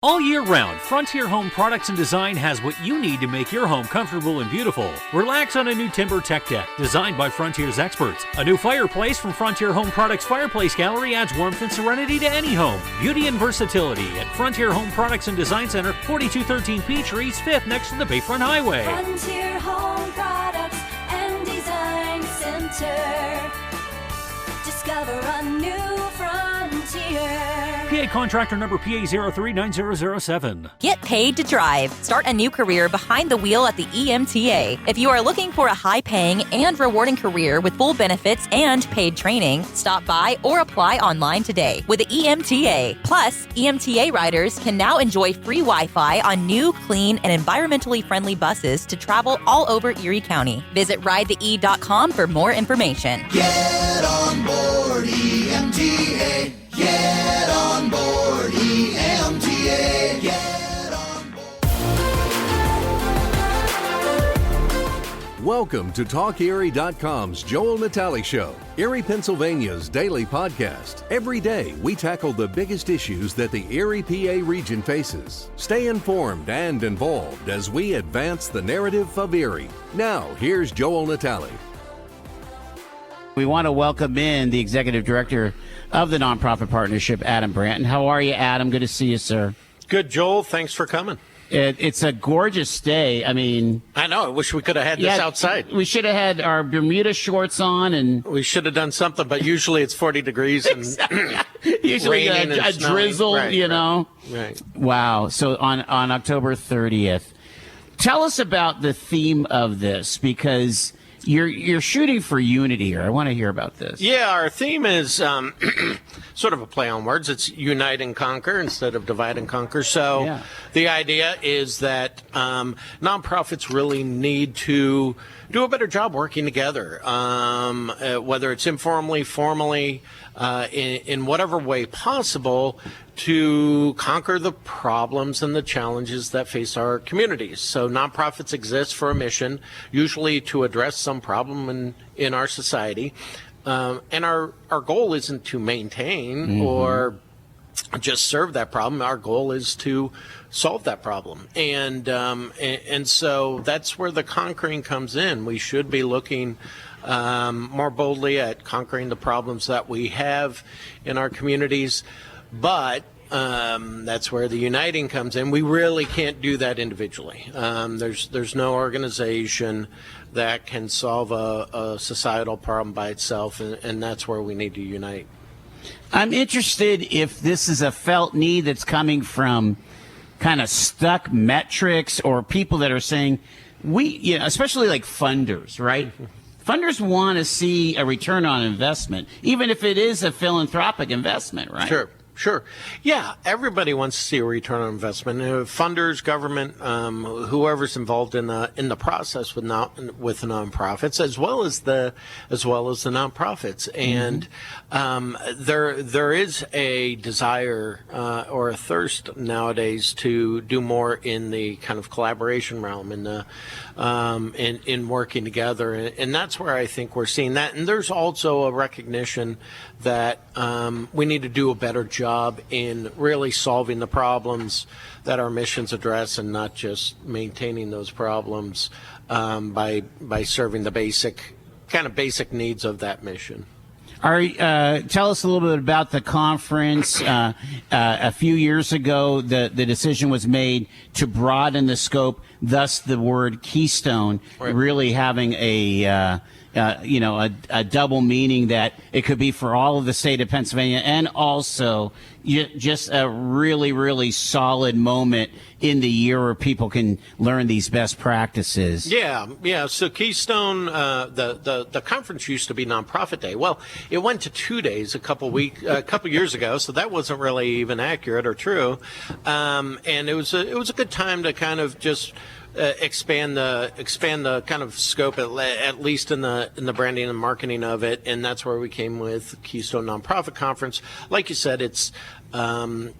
All year round, Frontier Home Products and Design has what you need to make your home comfortable and beautiful. Relax on a new timber tech deck designed by Frontier's experts. A new fireplace from Frontier Home Products Fireplace Gallery adds warmth and serenity to any home. Beauty and versatility at Frontier Home Products and Design Center, 4213 Peachtree, 5th next to the Bayfront Highway. Frontier Home Products and Design Center. Discover a new frontier. PA contractor number PA039007. Get paid to drive. Start a new career behind the wheel at the EMTA. If you are looking for a high-paying and rewarding career with full benefits and paid training, stop by or apply online today with the EMTA. Plus, EMTA riders can now enjoy free Wi-Fi on new, clean, and environmentally friendly buses to travel all over Erie County. Visit ridethee.com for more information. Get on board EMTA. Get on board EMTA. Get on board. Welcome to TalkErie.com's Joel Natalie Show, Erie, Pennsylvania's daily podcast. Every day, we tackle the biggest issues that the Erie, PA region faces. Stay informed and involved as we advance the narrative of Erie. Now, here's Joel Natalie. We want to welcome in the Executive Director of the Nonprofit Partnership, Adam Bratton. How are you, Adam? Good to see you, sir. Good, Joel. Thanks for coming. It's a gorgeous day. I mean, I know. I wish we could have had this outside. We should have had our Bermuda shorts on, and we should have done something. But usually it's 40 degrees and usually a drizzle. Right, you know. Right. Wow. So on October 30th, tell us about the theme of this, because you're shooting for unity here. I want to hear about this. Yeah, our theme is sort of a play on words. It's unite and conquer instead of divide and conquer. So the idea is that nonprofits really need to do a better job working together, whether it's informally, formally, in whatever way possible, to conquer the problems and the challenges that face our communities. So nonprofits exist for a mission, usually to address some problem in our society. And our goal isn't to maintain or just serve that problem. Our goal is to solve that problem. And so that's where the conquering comes in. We should be looking more boldly at conquering the problems that we have in our communities. But that's where the uniting comes in. We really can't do that individually. There's no organization that can solve a societal problem by itself, and that's where we need to unite. I'm interested if this is a felt need that's coming from kind of stuck metrics, or people that are saying, especially like funders, right? Funders want to see a return on investment, even if it is a philanthropic investment, right? Sure. Yeah, everybody wants to see a return on investment. Funders, government, whoever's involved in the process with nonprofits, as well as the nonprofits. And there is a desire or a thirst nowadays to do more in the kind of collaboration realm, in working together, and that's where I think we're seeing that. And there's also a recognition that we need to do a better job in really solving the problems that our missions address, and not just maintaining those problems by serving the basic needs of that mission. Tell us a little bit about the conference. A few years ago, the decision was made to broaden the scope, thus the word Keystone, really having a double meaning, that it could be for all of the state of Pennsylvania, and also just a really, really solid moment in the year where people can learn these best practices. Yeah. So Keystone, the conference used to be Nonprofit Day. Well, it went to 2 days a couple years ago, so that wasn't really even accurate or true. And it was a good time to kind of just expand the kind of scope, at least in the branding and marketing of it, and that's where we came with Keystone Nonprofit Conference. Like you said, it's there's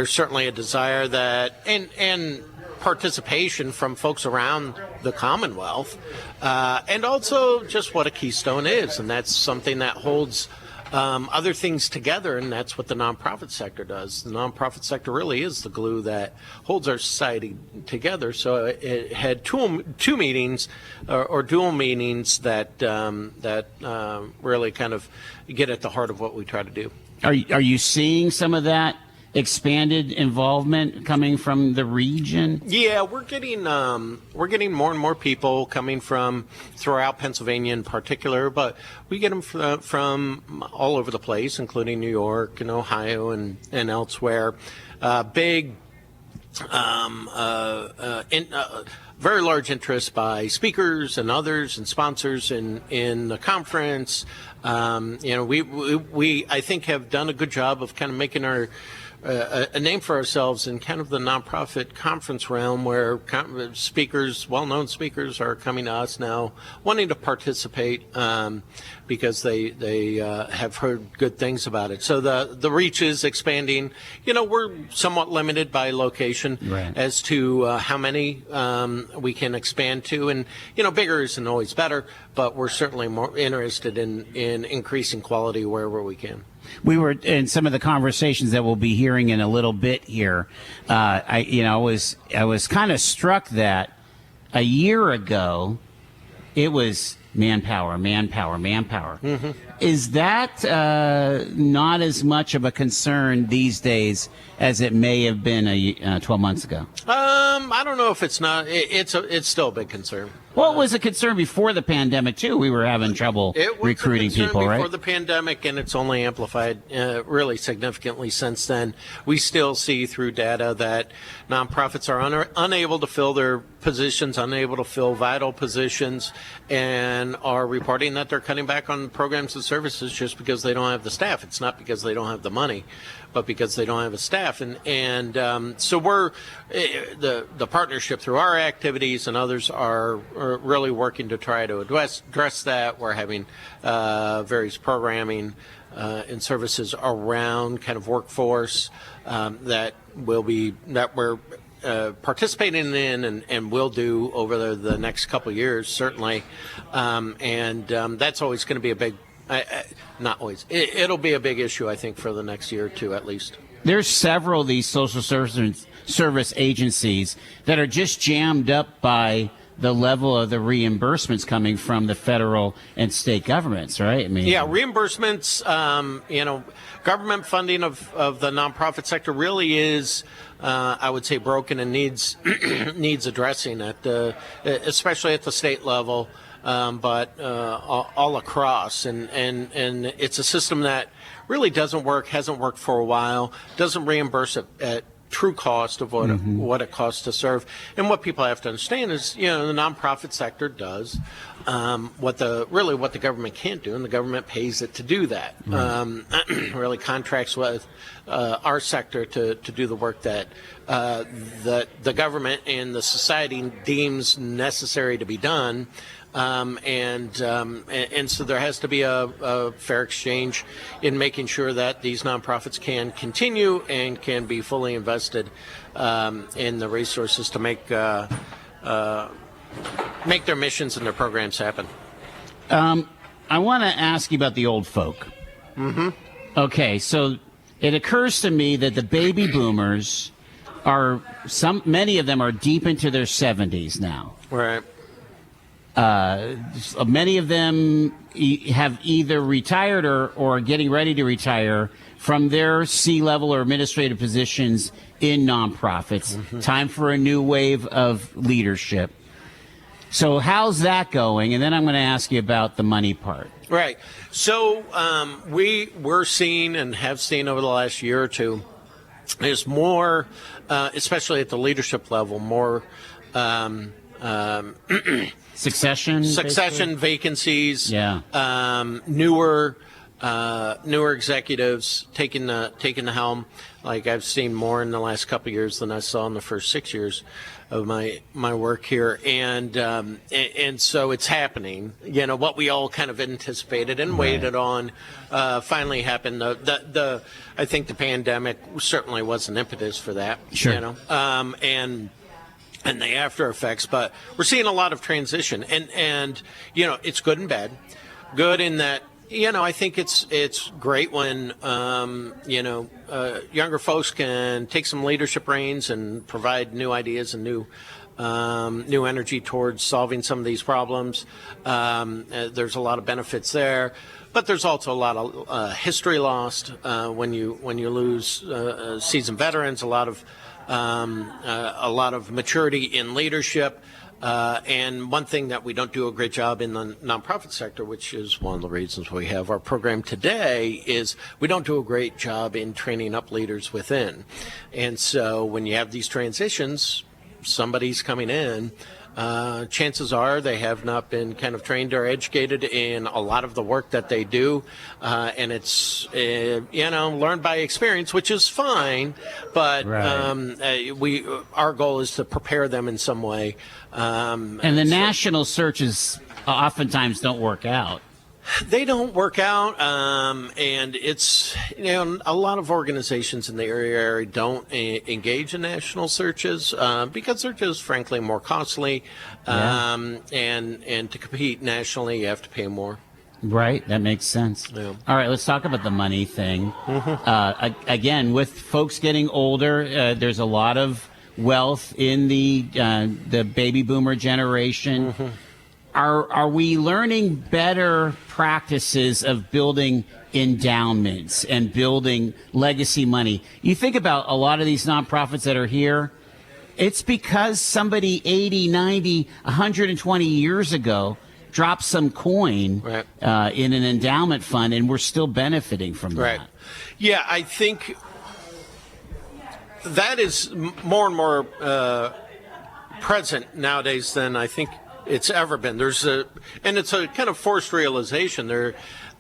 certainly a desire that and participation from folks around the Commonwealth, and also just what a Keystone is, and that's something that holds other things together, and that's what the nonprofit sector does. The nonprofit sector really is the glue that holds our society together. So it had two meetings or dual meanings that really kind of get at the heart of what we try to do. Are you seeing some of that expanded involvement coming from the region? Yeah, we're getting more and more people coming from throughout Pennsylvania in particular, but we get them from all over the place, including New York and Ohio and elsewhere. Very large interest by speakers and others and sponsors in the conference. We I think have done a good job of kind of making our a name for ourselves in kind of the nonprofit conference realm, where speakers, well-known speakers, are coming to us now wanting to participate because they have heard good things about it. So the reach is expanding. We're somewhat limited by location as to how many we can expand to, and bigger isn't always better, but we're certainly more interested in increasing quality wherever we can. We were in some of the conversations that we'll be hearing in a little bit here. I was kind of struck that a year ago it was manpower. Mm-hmm. Is that not as much of a concern these days as it may have been 12 months ago? I don't know if it's not. It's still a big concern. Well, it was a concern before the pandemic, too. We were having trouble recruiting people, right? Before the pandemic, and it's only amplified really significantly since then. We still see through data that nonprofits are unable to fill their positions, unable to fill vital positions, and are reporting that they're cutting back on programs and services just because they don't have the staff. It's not because they don't have the money, but because they don't have a staff. And so we're the partnership through our activities and others are really working to try to address that. We're having various programming and services around kind of workforce that we're participating in and will do over the next couple of years, certainly. That's always going to be a big, not always, it'll be a big issue, I think, for the next year or two at least. There's several of these social service agencies that are just jammed up by the level of the reimbursements coming from the federal and state governments, right? I mean, yeah, reimbursements, government funding of the nonprofit sector really is, I would say, broken and needs addressing especially at the state level, but all across. And it's a system that really doesn't work, hasn't worked for a while, doesn't reimburse at true cost of what it costs to serve. And what people have to understand is, the nonprofit sector does what the government can't do, and the government pays it to do that. Really contracts with our sector to do the work that the government and the society deems necessary to be done. And so there has to be a fair exchange in making sure that these nonprofits can continue and can be fully invested in the resources to make their missions and their programs happen. I want to ask you about the old folk. Mm-hmm. Okay, so it occurs to me that the baby boomers many of them are deep into their 70s now. Right. Many of them have either retired or are getting ready to retire from their C-level or administrative positions in nonprofits. Mm-hmm. Time for a new wave of leadership. So how's that going? And then I'm going to ask you about the money part. Right. So we're seeing and have seen over the last year or two, there's more, especially at the leadership level, more Succession basically? Vacancies. Yeah. Newer executives taking the helm. Like I've seen more in the last couple of years than I saw in the first 6 years of my work here, and so it's happening. What we all kind of anticipated and waited on finally happened. I think the pandemic certainly was an impetus for that. Sure. And the after effects, but we're seeing a lot of transition, and it's good and bad. Good in that I think it's great when younger folks can take some leadership reins and provide new ideas and new energy towards solving some of these problems. There's a lot of benefits there, but there's also a lot of history lost when you lose seasoned veterans. A lot of maturity in leadership. And one thing that we don't do a great job in the nonprofit sector, which is one of the reasons we have our program today, is we don't do a great job in training up leaders within. And so when you have these transitions, somebody's coming in, chances are they have not been kind of trained or educated in a lot of the work that they do, and it's learned by experience, which is fine. But right. Our goal is to prepare them in some way. And the national searches oftentimes don't work out. They don't work out, and it's, a lot of organizations in the area don't engage in national searches because they're just frankly more costly, and to compete nationally, you have to pay more. Right, that makes sense. Yeah. All right, let's talk about the money thing. Again, with folks getting older, there's a lot of wealth in the baby boomer generation. Mm-hmm. Are we learning better practices of building endowments and building legacy money? You think about a lot of these nonprofits that are here, it's because somebody 80, 90, 120 years ago dropped some coin in an endowment fund, and we're still benefiting from that. Right. Yeah, I think that is more and more present nowadays than I think it's ever been. And it's a kind of forced realization.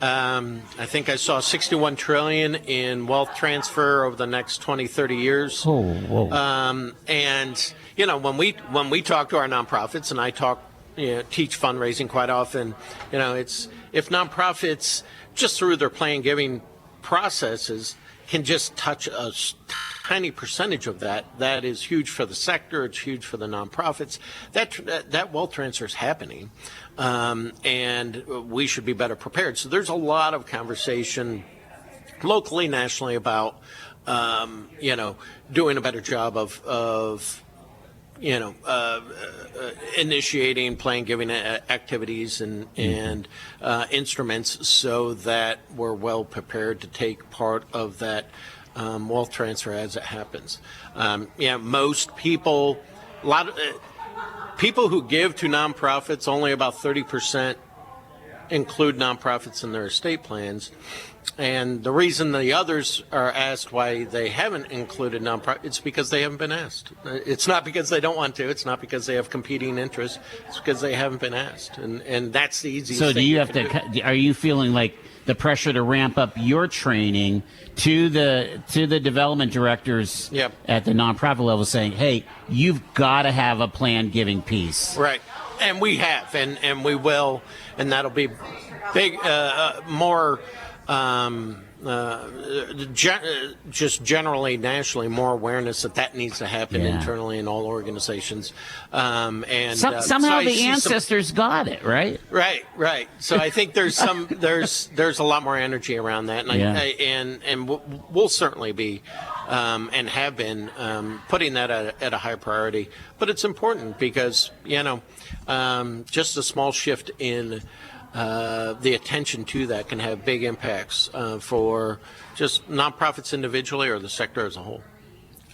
I think I saw $61 trillion in wealth transfer over the next 20, 30 years. Oh, whoa. And when we talk to our nonprofits, and I teach fundraising quite often, it's if nonprofits just through their plan giving processes can just touch a tiny percentage of that is huge for the sector. It's huge for the nonprofits. That wealth transfer is happening, and we should be better prepared. So there's a lot of conversation locally, nationally about doing a better job of initiating plan giving activities and instruments so that we're well prepared to take part of that wealth transfer as it happens. Most people, people who give to nonprofits, only about 30% include nonprofits in their estate plans. And the reason the others are asked why they haven't included nonprofit, it's because they haven't been asked. It's not because they don't want to. It's not because they have competing interests. It's because they haven't been asked. And that's the easiest thing. So do you have to? Are you feeling like the pressure to ramp up your training to the development directors at the nonprofit level, saying, "Hey, you've got to have a planned giving piece." Right. And we have, and we will, and that'll be big, more. Just generally, nationally, more awareness that needs to happen internally in all organizations. And somehow the ancestors got it right. Right. So I think there's a lot more energy around that, and we'll certainly be and have been putting that at a high priority. But it's important because just a small shift in the attention to that can have big impacts for just nonprofits individually or the sector as a whole.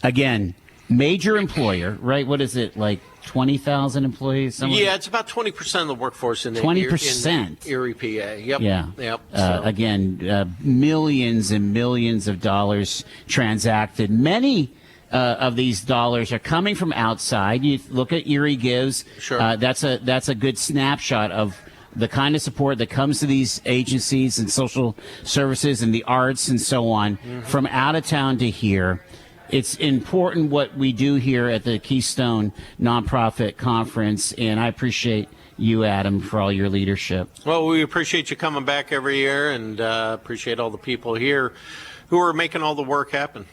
Again, major employer, right? What is it, like 20,000 employees? Yeah, it's about 20% of the workforce in the 20%. Erie, PA. Yep. Yeah. Yep. Again, millions and millions of dollars transacted. Many of these dollars are coming from outside. You look at Erie Gives. Sure. That's a good snapshot of the kind of support that comes to these agencies and social services and the arts and so on from out of town to here. It's important what we do here at the Keystone Nonprofit Conference, and I appreciate you, Adam, for all your leadership. Well, we appreciate you coming back every year, and appreciate all the people here who are making all the work happen.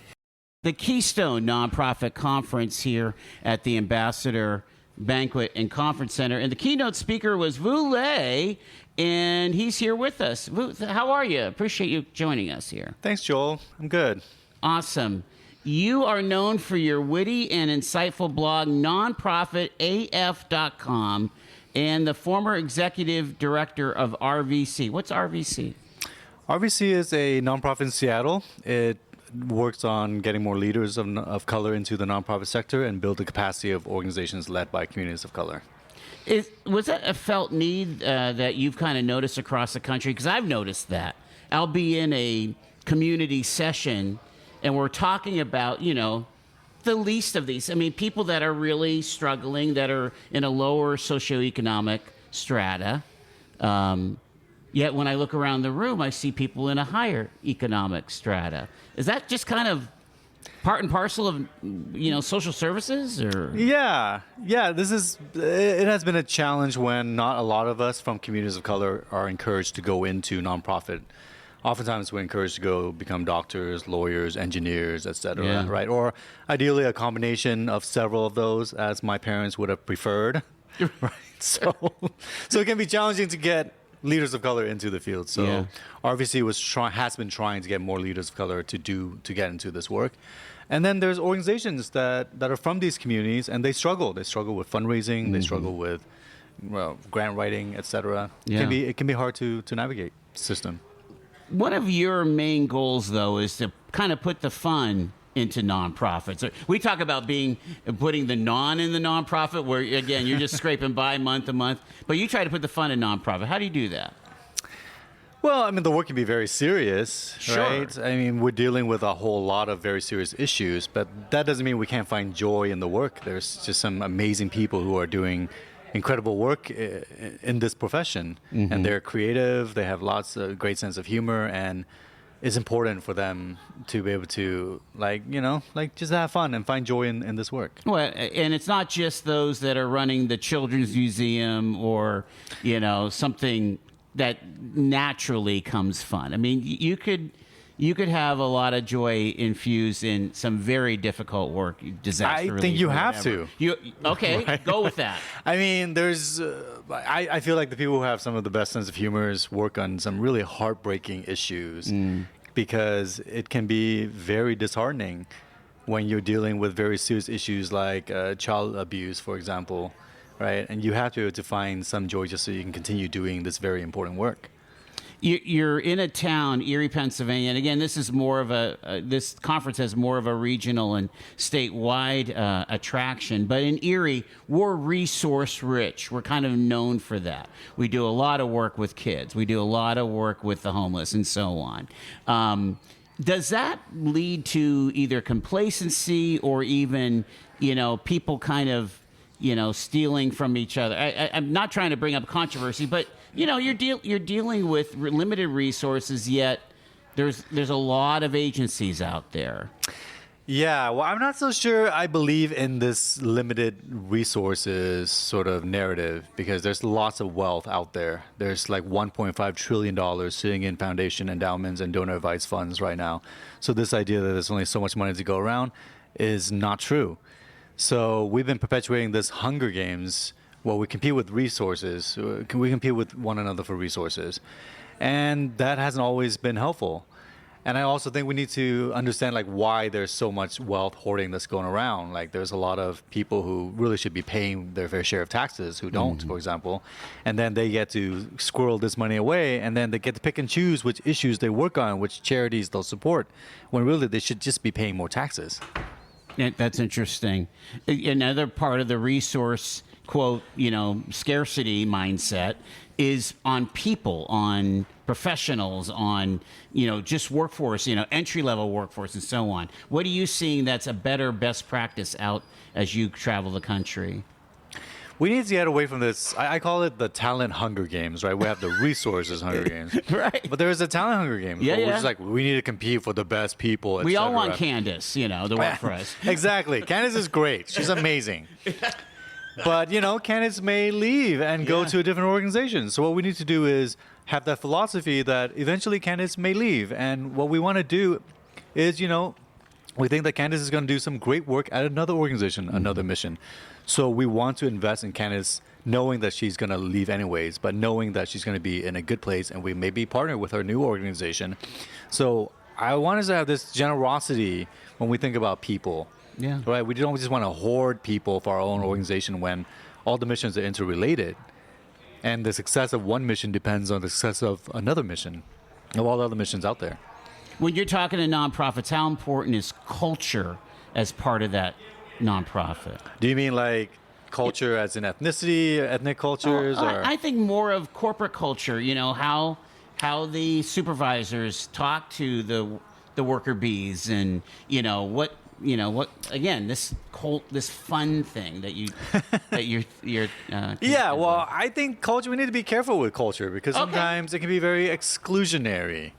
The Keystone Nonprofit Conference here at the Ambassador Banquet and Conference Center. And the keynote speaker was Vu Lei, and he's here with us. Vu, how are you? Appreciate you joining us here. Thanks, Joel. I'm good. Awesome. You are known for your witty and insightful blog, nonprofitaf.com, and the former executive director of RVC. What's RVC? RVC is a nonprofit in Seattle. It works on getting more leaders of color into the nonprofit sector and build the capacity of organizations led by communities of color. Was that a felt need that you've kind of noticed across the country? Because I've noticed that. I'll be in a community session, and we're talking about, the least of these. I mean, people that are really struggling, that are in a lower socioeconomic strata. Yet when I look around the room, I see people in a higher economic strata. Is that just kind of part and parcel of, social services? Or Yeah. It has been a challenge when not a lot of us from communities of color are encouraged to go into nonprofit. Oftentimes we're encouraged to go become doctors, lawyers, engineers, etc. Right? Or ideally a combination of several of those, as my parents would have preferred. Right? So it can be challenging to get leaders of color into the field. So RVC has been trying to get more leaders of color to get into this work. And then there's organizations that are from these communities, and they struggle. They struggle with fundraising. They struggle with grant writing, etc. It can be hard to navigate the system. One of your main goals, though, is to kind of put the fun into nonprofits. We talk about putting the non in the nonprofit, where, again, you're just scraping by month to month, but you try to put the fun in nonprofit. How do you do that? Well, I mean, the work can be very serious, right? I mean, we're dealing with a whole lot of very serious issues, but that doesn't mean we can't find joy in the work. There's just some amazing people who are doing incredible work in this profession, and they're creative. They have lots of great sense of humor, and it's important for them to be able to just have fun and find joy in this work. Well, and it's not just those that are running the Children's Museum or, something that naturally comes fun. I mean, you could have a lot of joy infused in some very difficult work, disaster relief. I think you have whatever. to. Right. Go with that. I mean, there's. I feel like the people who have some of the best sense of humors work on some really heartbreaking issues, because it can be very disheartening when you're dealing with very serious issues like child abuse, for example, right? And you have to be able to find some joy just so you can continue doing this very important work. You're in a town, Erie, Pennsylvania, and again, this is more of this conference has more of a regional and statewide attraction. But in Erie, we're resource rich. We're kind of known for that. We do a lot of work with kids. We do a lot of work with the homeless, and so on. Does that lead to either complacency or even, people kind of, stealing from each other? I'm not trying to bring up controversy, but you're dealing with limited resources, yet there's a lot of agencies out there. Yeah, well, I'm not so sure I believe in this limited resources sort of narrative, because there's lots of wealth out there. There's like $1.5 trillion sitting in foundation endowments and donor advised funds right now. So this idea that there's only so much money to go around is not true. So we've been perpetuating this Hunger Games. Well, we compete with resources. We compete with one another for resources. And that hasn't always been helpful. And I also think we need to understand why there's so much wealth hoarding that's going around. There's a lot of people who really should be paying their fair share of taxes who don't, for example. And then they get to squirrel this money away, and then they get to pick and choose which issues they work on, which charities they'll support, when really they should just be paying more taxes. Yeah, that's interesting. Another part of the resource, quote, scarcity mindset is on people, on professionals, on, just workforce, entry-level workforce and so on. What are you seeing that's a better best practice out as you travel the country? We need to get away from this. I call it the talent Hunger Games, right? We have the resources Hunger Games. Right. But there is a talent Hunger Games. Yeah, Which is we need to compete for the best people, We all want Candace, to work for us. Exactly. Candace is great. She's amazing. But, Candace may leave and go to a different organization. So what we need to do is have that philosophy that eventually Candace may leave. And what we want to do is, We think that Candace is going to do some great work at another organization, another mission. So we want to invest in Candace, knowing that she's going to leave anyways, but knowing that she's going to be in a good place, and we maybe partner with her new organization. So I want us to have this generosity when we think about people. Yeah. Right? We don't just want to hoard people for our own organization when all the missions are interrelated. And the success of one mission depends on the success of another mission, of all the other missions out there. When you're talking to nonprofits, how important is culture as part of that nonprofit? Do you mean like culture as in ethnicity, ethnic cultures? Or? I think more of corporate culture, how the supervisors talk to the worker bees, and what again, this fun thing that you're yeah, well, I think culture, we need to be careful with culture, because sometimes it can be very exclusionary.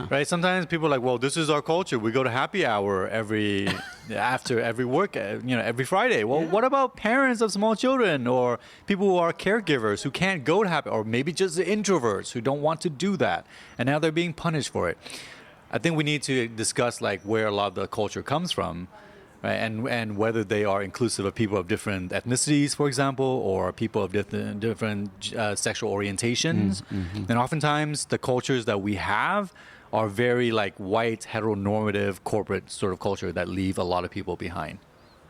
Right? Sometimes people are like, well, this is our culture. We go to happy hour after every work, every Friday. Well, what about parents of small children, or people who are caregivers who can't go to happy, or maybe just the introverts who don't want to do that, and now they're being punished for it. I think we need to discuss like where a lot of the culture comes from, right? And whether they are inclusive of people of different ethnicities, for example, or people of different sexual orientations. And oftentimes the cultures that we have are very like white, heteronormative, corporate sort of culture that leave a lot of people behind.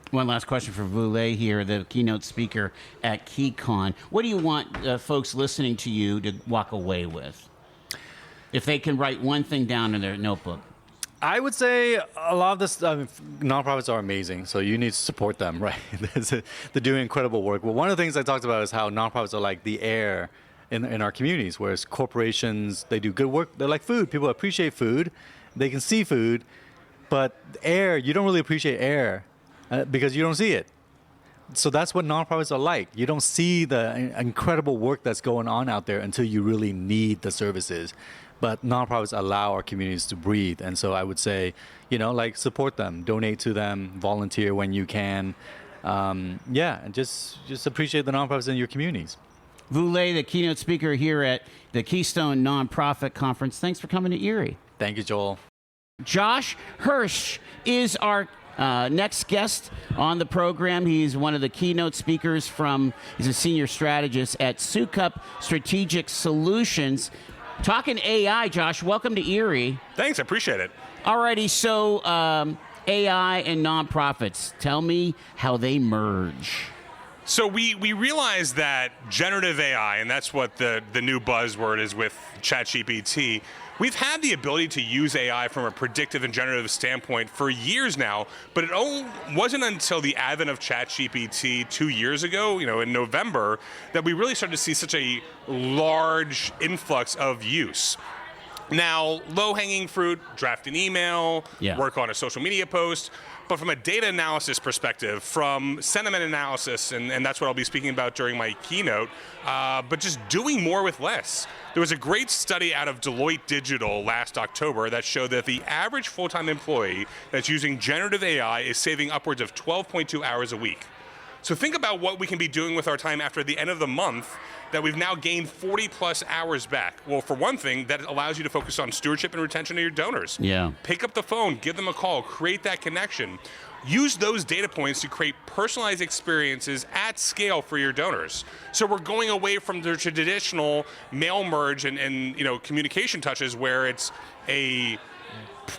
One last question for Voulez here, the keynote speaker at KeyCon. What do you want folks listening to you to walk away with? If they can write one thing down in their notebook. I would say a lot of this, nonprofits are amazing, so you need to support them, right? They're doing incredible work. Well, one of the things I talked about is how nonprofits are like the air in our communities, whereas corporations, they do good work. They're like food. People appreciate food. They can see food, but air, you don't really appreciate air because you don't see it. So that's what nonprofits are like. You don't see the incredible work that's going on out there until you really need the services. But nonprofits allow our communities to breathe. And so I would say, support them, donate to them, volunteer when you can. And just appreciate the nonprofits in your communities. Voulez, the keynote speaker here at the Keystone Nonprofit Conference. Thanks for coming to Erie. Thank you, Joel. Josh Hirsch is our next guest on the program. He's one of the keynote speakers he's a senior strategist at Sukup Strategic Solutions. Talking AI, Josh, welcome to Erie. Thanks, I appreciate it. Alrighty, so AI and nonprofits, tell me how they merge. So we realize that generative AI, and that's what the new buzzword is with ChatGPT, we've had the ability to use AI from a predictive and generative standpoint for years now, but it wasn't until the advent of ChatGPT 2 years ago, in November, that we really started to see such a large influx of use. Now, low-hanging fruit, draft an email, work on a social media post, but from a data analysis perspective, from sentiment analysis, and that's what I'll be speaking about during my keynote, but just doing more with less. There was a great study out of Deloitte Digital last October that showed that the average full-time employee that's using generative AI is saving upwards of 12.2 hours a week. So think about what we can be doing with our time after the end of the month that we've now gained 40 plus hours back. Well, for one thing, that allows you to focus on stewardship and retention of your donors. Yeah. Pick up the phone, give them a call, create that connection. Use those data points to create personalized experiences at scale for your donors. So we're going away from the traditional mail merge and communication touches where it's a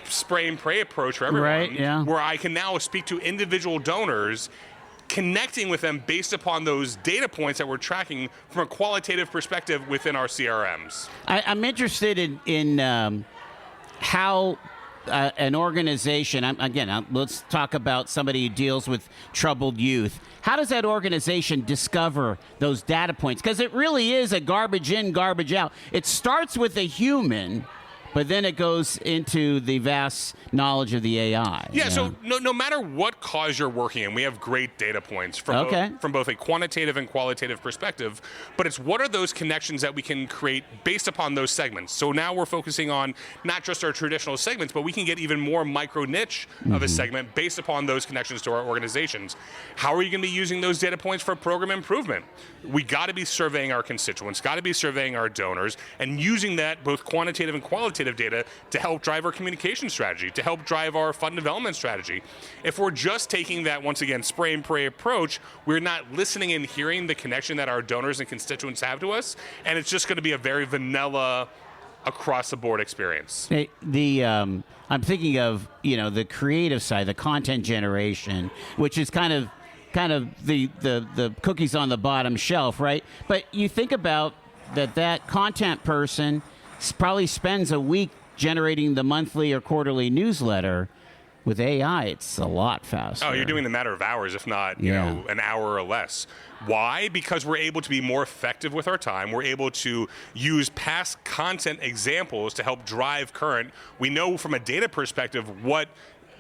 spray and pray approach for everyone. Right, yeah. Where I can now speak to individual donors, connecting with them based upon those data points that we're tracking from a qualitative perspective within our CRMs. I'm interested in how an organization, let's talk about somebody who deals with troubled youth. How does that organization discover those data points? Because it really is a garbage in, garbage out. It starts with a human, but then it goes into the vast knowledge of the AI. Yeah, so no matter what cause you're working in, we have great data points from both a quantitative and qualitative perspective, but it's what are those connections that we can create based upon those segments. So now we're focusing on not just our traditional segments, but we can get even more micro niche of a segment based upon those connections to our organizations. How are you going to be using those data points for program improvement? We got to be surveying our constituents, got to be surveying our donors, and using that both quantitative and qualitative qualitative data to help drive our communication strategy, to help drive our fund development strategy. If we're just taking that, once again, spray and pray approach, we're not listening and hearing the connection that our donors and constituents have to us, and it's just going to be a very vanilla across the board experience. I'm thinking of, the creative side, the content generation, which is kind of the cookies on the bottom shelf, right? But you think about that content person probably spends a week generating the monthly or quarterly newsletter. With AI, it's a lot faster. Oh, you're doing the matter of hours, if not, an hour or less. Why? Because we're able to be more effective with our time. We're able to use past content examples to help drive current. We know from a data perspective what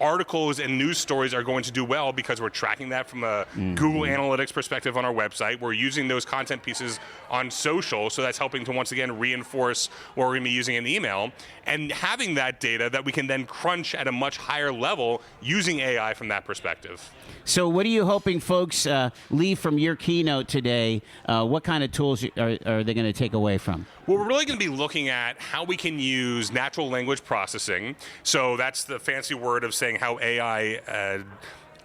articles and news stories are going to do well because we're tracking that from a Google Analytics perspective on our website. We're using those content pieces on social, so that's helping to once again reinforce what we're going to be using in email, and having that data that we can then crunch at a much higher level using AI from that perspective. So what are you hoping folks leave from your keynote today? What kind of tools are they going to take away from? Well, we're really going to be looking at how we can use natural language processing. So that's the fancy word of saying how AI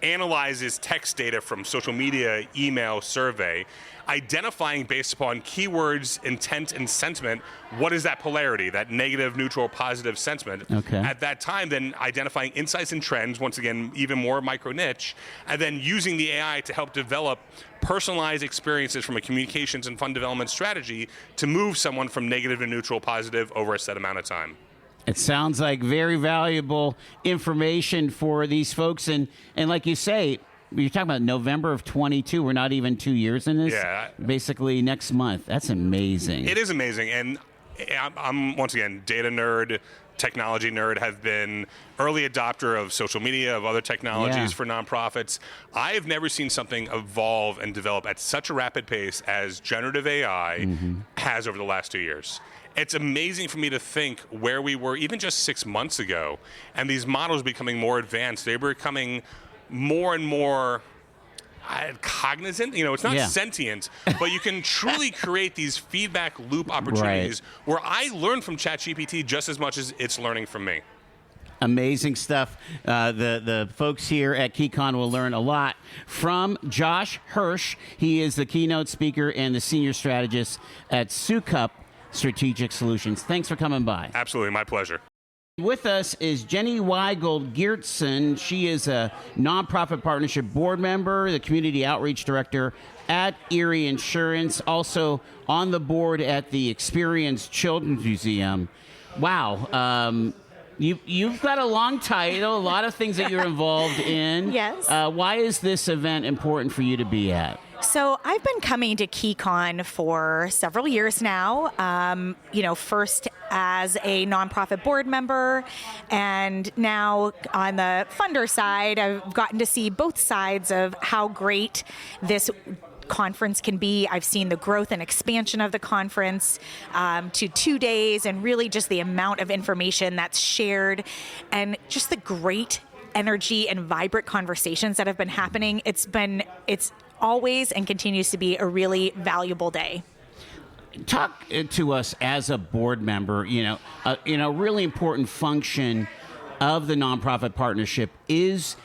analyzes text data from social media, email, survey, identifying based upon keywords, intent, and sentiment, what is that polarity, that negative, neutral, positive sentiment. Okay. At that time, then identifying insights and trends, once again, even more micro niche, and then using the AI to help develop personalized experiences from a communications and fund development strategy to move someone from negative to neutral, positive over a set amount of time. It sounds like very valuable information for these folks. And like you say, you're talking about November of 22. We're not even 2 years in this. Yeah. Basically next month. That's amazing. It is amazing. And I'm once again, data nerd, technology nerd, have been early adopter of social media, of other technologies for nonprofits. I have never seen something evolve and develop at such a rapid pace as generative AI has over the last 2 years. It's amazing for me to think where we were even just 6 months ago, and these models becoming more advanced. They were becoming more and more cognizant. It's not sentient, but you can truly create these feedback loop opportunities where I learn from ChatGPT just as much as it's learning from me. Amazing stuff. The folks here at KeyCon will learn a lot from Josh Hirsch. He is the keynote speaker and the senior strategist at Sukup Strategic Solutions. Thanks for coming by. Absolutely, my pleasure. With us is Jenny Weigold-Geertsen. She is a nonprofit partnership board member, the community outreach director at Erie Insurance, also on the board at the Experience Children's Museum. Wow. You've got a long title, a lot of things that you're involved in. Yes. Why is this event important for you to be at? So I've been coming to KeyCon for several years now, first as a nonprofit board member, and now on the funder side, I've gotten to see both sides of how great this conference can be. I've seen the growth and expansion of the conference to 2 days, and really just the amount of information that's shared and just the great energy and vibrant conversations that have been happening. It's always and continues to be a really valuable day. Talk to us as a board member. A really important function of the nonprofit partnership is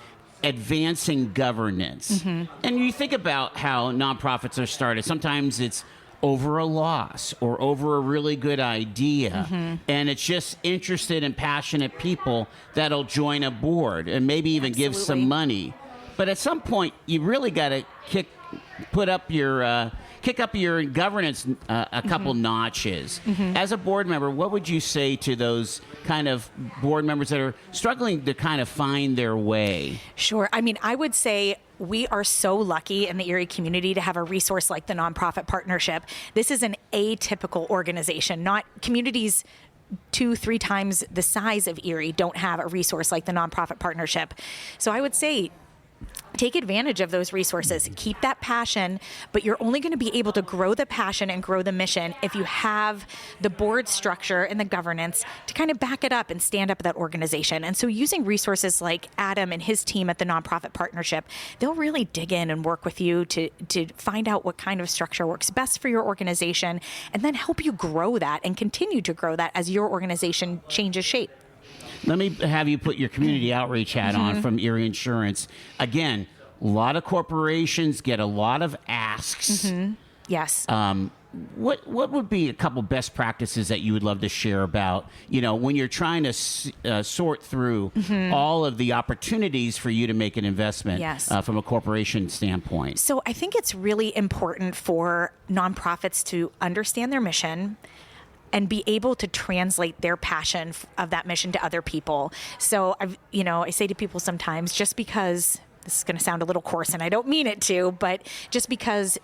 advancing governance. And you think about how nonprofits are started. Sometimes it's over a loss or over a really good idea. And it's just interested and passionate people that'll join a board and maybe even give some money. But at some point, you really got to kick up your governance a couple notches. As a board member, what would you say to those kind of board members that are struggling to kind of find their way? Sure. I mean, I would say we are so lucky in the Erie community to have a resource like the Nonprofit Partnership. This is an atypical organization. Not communities 2-3 times the size of Erie don't have a resource like the Nonprofit Partnership. So I would say take advantage of those resources. Keep that passion, but you're only going to be able to grow the passion and grow the mission if you have the board structure and the governance to kind of back it up and stand up that organization. And so using resources like Adam and his team at the Nonprofit Partnership, they'll really dig in and work with you to find out what kind of structure works best for your organization, and then help you grow that and continue to grow that as your organization changes shape. Let me have you put your community outreach hat on from Erie Insurance. Again, a lot of corporations get a lot of asks. Yes. What would be a couple best practices that you would love to share about, when you're trying to sort through all of the opportunities for you to make an investment from a corporation standpoint? So I think it's really important for nonprofits to understand their mission and be able to translate their passion of that mission to other people. So I say to people sometimes, just because, this is going to sound a little coarse and I don't mean it to, but just because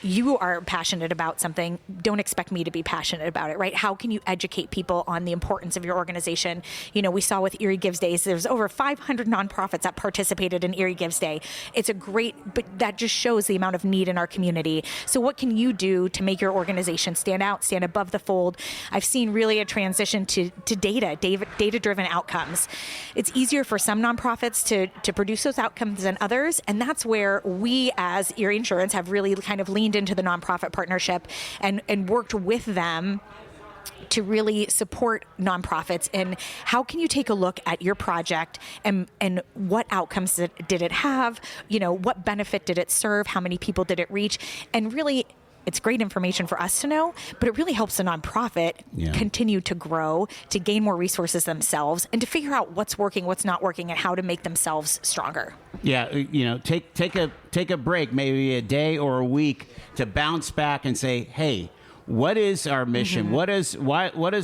you are passionate about something, don't expect me to be passionate about it, right? How can you educate people on the importance of your organization? We saw with Erie Gives Days, there's over 500 nonprofits that participated in Erie Gives Day. It's but that just shows the amount of need in our community. So what can you do to make your organization stand out, stand above the fold? I've seen really a transition to data-driven outcomes. It's easier for some nonprofits to produce those outcomes than others, and that's where we as Erie Insurance have really kind of leaned into the Nonprofit Partnership and worked with them to really support nonprofits. And how can you take a look at your project and what outcomes did it have? What benefit did it serve? How many people did it reach? And really, it's great information for us to know, but it really helps the nonprofit continue to grow, to gain more resources themselves, and to figure out what's working, what's not working, and how to make themselves stronger. Yeah, take a break, maybe a day or a week, to bounce back and say, hey, what is our mission? What is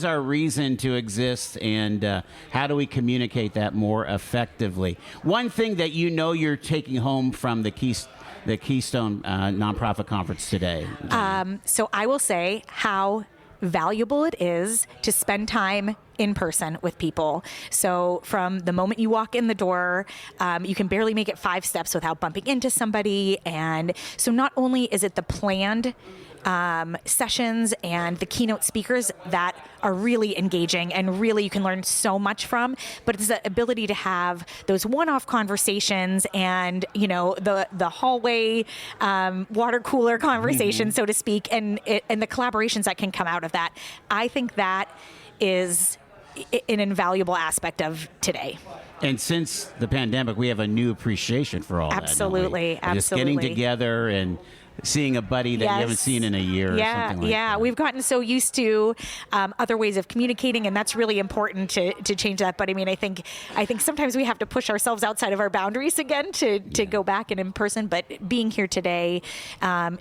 our reason to exist, and how do we communicate that more effectively? One thing that you're taking home from the Keystone Nonprofit Conference today. So I will say how valuable it is to spend time in person with people. So from the moment you walk in the door, you can barely make it 5 steps without bumping into somebody. And so not only is it the planned sessions and the keynote speakers that are really engaging and really you can learn so much from, but it's the ability to have those one-off conversations and, the hallway water cooler conversation, so to speak, and the collaborations that can come out of that. I think that is an invaluable aspect of today. And since the pandemic, we have a new appreciation for all absolutely, that. Absolutely. Just getting together and seeing a buddy that you haven't seen in a year or something like that. We've gotten so used to other ways of communicating, and that's really important to change that. But I think sometimes we have to push ourselves outside of our boundaries again to go back and in person. But being here today,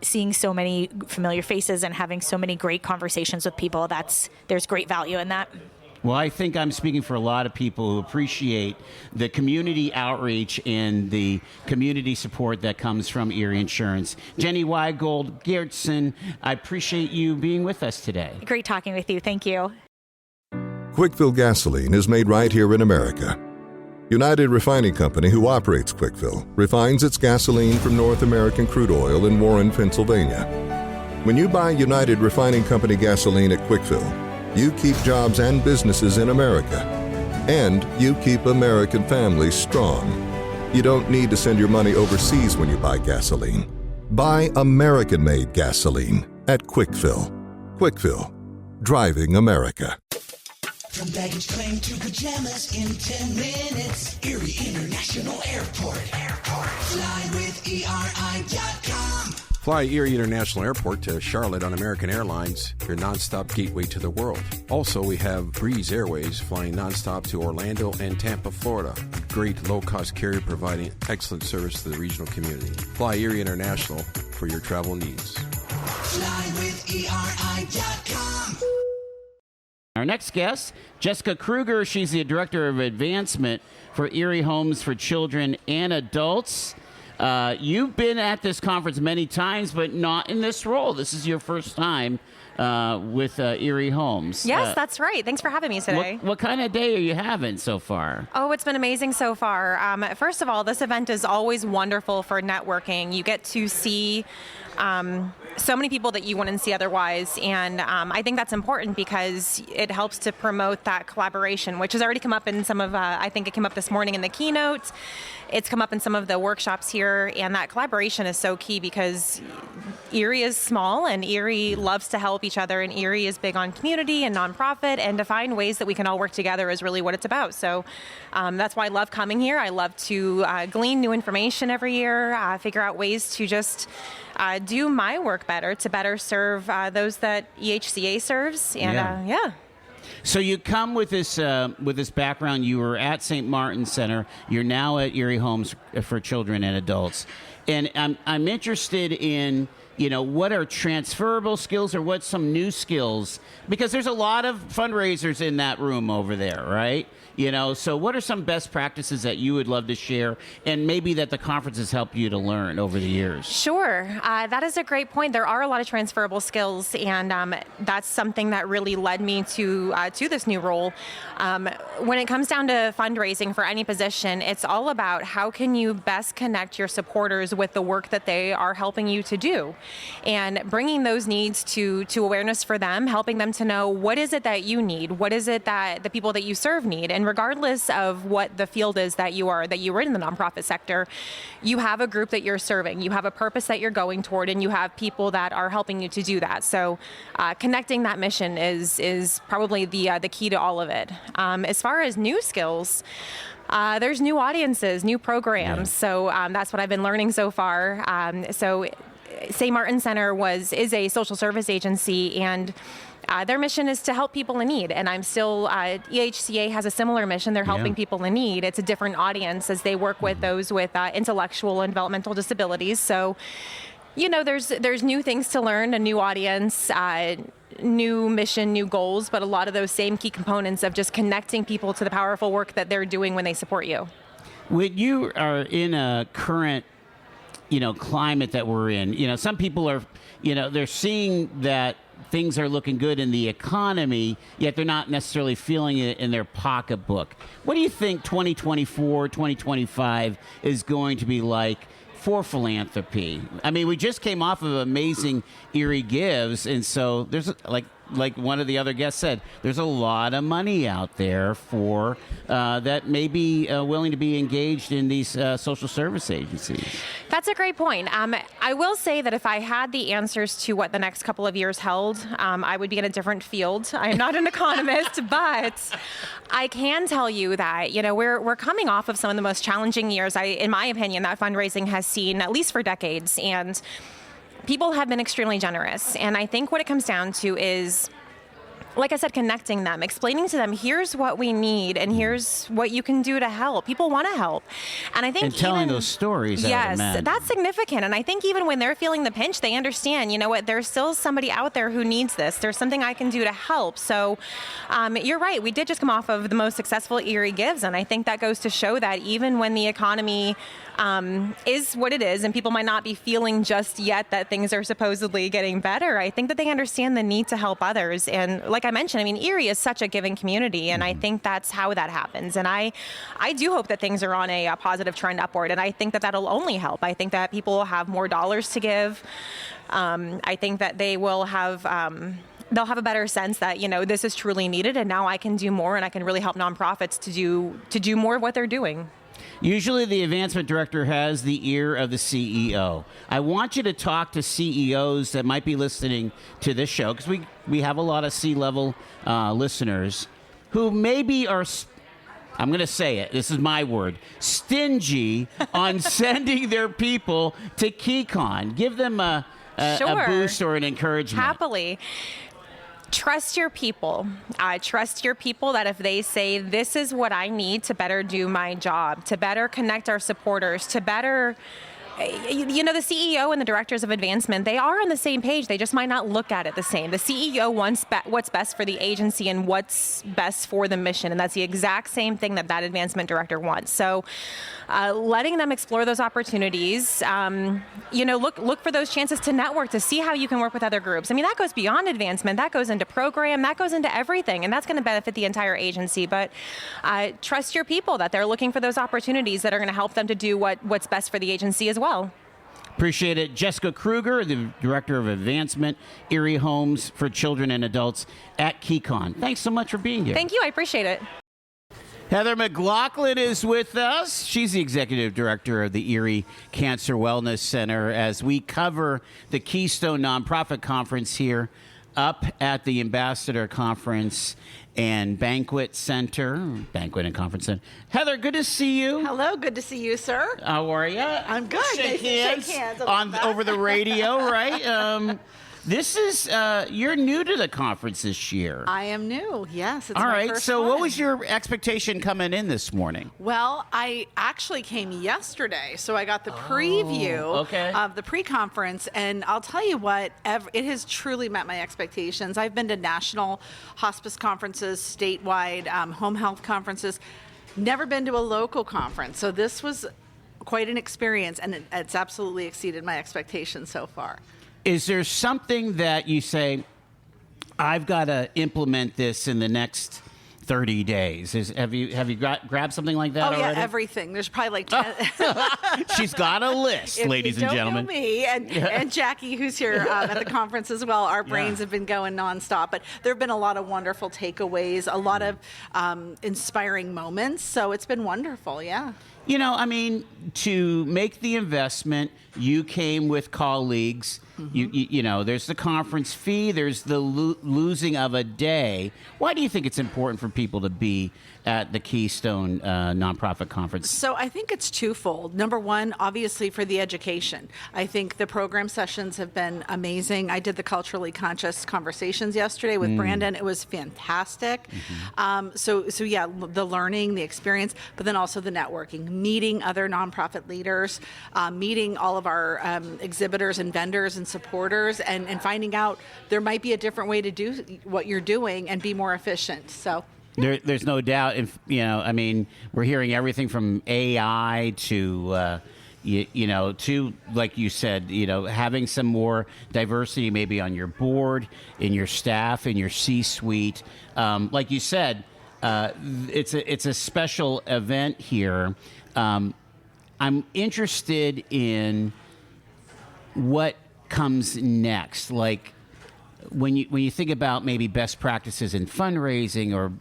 seeing so many familiar faces and having so many great conversations with people, there's great value in that. Well, I think I'm speaking for a lot of people who appreciate the community outreach and the community support that comes from Erie Insurance. Jenny Weigold Geertsen, I appreciate you being with us today. Great talking with you. Thank you. Quickfill gasoline is made right here in America. United Refining Company, who operates Quickfill, refines its gasoline from North American crude oil in Warren, Pennsylvania. When you buy United Refining Company gasoline at Quickfill, you keep jobs and businesses in America, and you keep American families strong. You don't need to send your money overseas when you buy gasoline. Buy American-made gasoline at Quickfill. Quickfill, driving America. From baggage claim to pajamas in 10 minutes. Erie International Airport. Fly with ERI.com. Fly Erie International Airport to Charlotte on American Airlines, your nonstop gateway to the world. Also, we have Breeze Airways flying nonstop to Orlando and Tampa, Florida. Great low-cost carrier providing excellent service to the regional community. Fly Erie International for your travel needs. Fly with ERI.com. Our next guest, Jessica Kruger. She's the Director of Advancement for Erie Homes for Children and Adults. You've been at this conference many times, but not in this role. This is your first time with Erie Homes. Yes, that's right. Thanks for having me today. What kind of day are you having so far? Oh, it's been amazing so far. First of all, this event is always wonderful for networking. You get to see so many people that you wouldn't see otherwise. And I think that's important because it helps to promote that collaboration, which has already come up in some of, I think it came up this morning in the keynote. It's come up in some of the workshops here. And that collaboration is so key because Erie is small and Erie loves to help each other. And Erie is big on community and nonprofit, and to find ways that we can all work together is really what it's about. So that's why I love coming here. I love to glean new information every year, figure out ways to just do my work better, to better serve those that EHCA serves. And yeah. So you come with this background. You were at St. Martin's Center. You're now at Erie Homes for Children and Adults. And I'm interested in, what are transferable skills or what's some new skills? Because there's a lot of fundraisers in that room over there, right? So what are some best practices that you would love to share and maybe that the conference has helped you to learn over the years? Sure. That is a great point. There are a lot of transferable skills, and that's something that really led me to this new role. When it comes down to fundraising for any position, it's all about how can you best connect your supporters with the work that they are helping you to do, and bringing those needs to awareness for them, helping them to know what is it that you need, what is it that the people that you serve need. And regardless of what the field is that you're in the nonprofit sector, you have a group that you're serving, you have a purpose that you're going toward, and you have people that are helping you to do that. So connecting that mission is probably the key to all of it. As far as new skills, there's new audiences, new programs. So that's what I've been learning so far. So St. Martin Center is a social service agency, and their mission is to help people in need. And I'm still, EHCA has a similar mission. They're helping people in need. It's a different audience as they work with those with intellectual and developmental disabilities. So, there's new things to learn, a new audience, new mission, new goals, but a lot of those same key components of just connecting people to the powerful work that they're doing when they support you. When you are in a current climate that we're in, some people are, they're seeing that things are looking good in the economy, yet they're not necessarily feeling it in their pocketbook. What do you think 2024, 2025 is going to be like for philanthropy? I mean, we just came off of amazing Erie Gives, and so there's like one of the other guests said, there's a lot of money out there for that may be willing to be engaged in these social service agencies. That's a great point. I will say that if I had the answers to what the next couple of years held, I would be in a different field. I am not an economist, but I can tell you that we're coming off of some of the most challenging years, in my opinion, that fundraising has seen, at least for decades. And people have been extremely generous. And I think what it comes down to is, like I said, connecting them, explaining to them, here's what we need and here's what you can do to help. People want to help. And I think telling those stories. Yes, that's significant. And I think even when they're feeling the pinch, they understand, there's still somebody out there who needs this. There's something I can do to help. So you're right. We did just come off of the most successful Erie Gives. And I think that goes to show that even when the economy is what it is and people might not be feeling just yet that things are supposedly getting better, I think that they understand the need to help others. And like I mentioned, Erie is such a giving community, and I think that's how that happens. And I do hope that things are on a positive trend upward, and I think that that'll only help. I think that people will have more dollars to give. I think that they will have they'll have a better sense that this is truly needed, and now I can do more, and I can really help nonprofits to do more of what they're doing. Usually the advancement director has the ear of the CEO. I want you to talk to CEOs that might be listening to this show, because we have a lot of C-level listeners who maybe are, I'm going to say it, this is my word, stingy on sending their people to KeyCon. Give them a boost or an encouragement. Happily. Trust your people. Trust your people that if they say, this is what I need to better do my job, to better connect our supporters, to better the CEO and the directors of advancement, they are on the same page. They just might not look at it the same. The CEO wants what's best for the agency and what's best for the mission, and that's the exact same thing that advancement director wants. So letting them explore those opportunities, look for those chances to network, to see how you can work with other groups. I mean, that goes beyond advancement. That goes into program. That goes into everything, and that's going to benefit the entire agency. But trust your people that they're looking for those opportunities that are going to help them to do what's best for the agency as well. Appreciate it. Jessica Kruger, the Director of Advancement, Erie Homes for Children and Adults at KeyCon. Thanks so much for being here. Thank you. I appreciate it. Heather McLaughlin is with us. She's the Executive Director of the Erie Cancer Wellness Center as we cover the Keystone Nonprofit Conference here up at the Ambassador Conference and Banquet and Conference Center. Heather, good to see you. Hello, good to see you, sir. How are you? I'm good. Shake hands, Shake hands over the radio, right? This is, you're new to the conference this year. I am new, yes. It's all my right, first so one. what was your expectation coming in this morning? Well, I actually came yesterday, so I got the preview of the pre-conference, and I'll tell you what, it has truly met my expectations. I've been to national hospice conferences, statewide home health conferences, never been to a local conference, so this was quite an experience, and it's absolutely exceeded my expectations so far. Is there something that you say, I've got to implement this in the next 30 days? Have you grabbed something like that already? Oh, yeah, everything. There's probably like 10. She's got a list, ladies and gentlemen. Know me and Jackie, who's here at the conference as well, our brains have been going nonstop. But there have been a lot of wonderful takeaways, a lot of inspiring moments. So it's been wonderful, yeah. You know, I mean, to make the investment, you came with colleagues. Mm-hmm. You know, there's the conference fee, there's the losing of a day. Why do you think it's important for people to be at the Keystone Nonprofit Conference? So I think it's twofold. Number one, obviously for the education. I think the program sessions have been amazing. I did the culturally conscious conversations yesterday with Brandon. It was fantastic. Mm-hmm. So yeah, the learning, the experience, but then also the networking, meeting other nonprofit leaders, meeting all of our exhibitors and vendors and supporters, and finding out there might be a different way to do what you're doing and be more efficient. So. There's no doubt. If I mean, we're hearing everything from AI to, to, like you said, having some more diversity maybe on your board, in your staff, in your C-suite. Like you said, it's a special event here. I'm interested in what comes next, like. When you think about maybe best practices in fundraising or,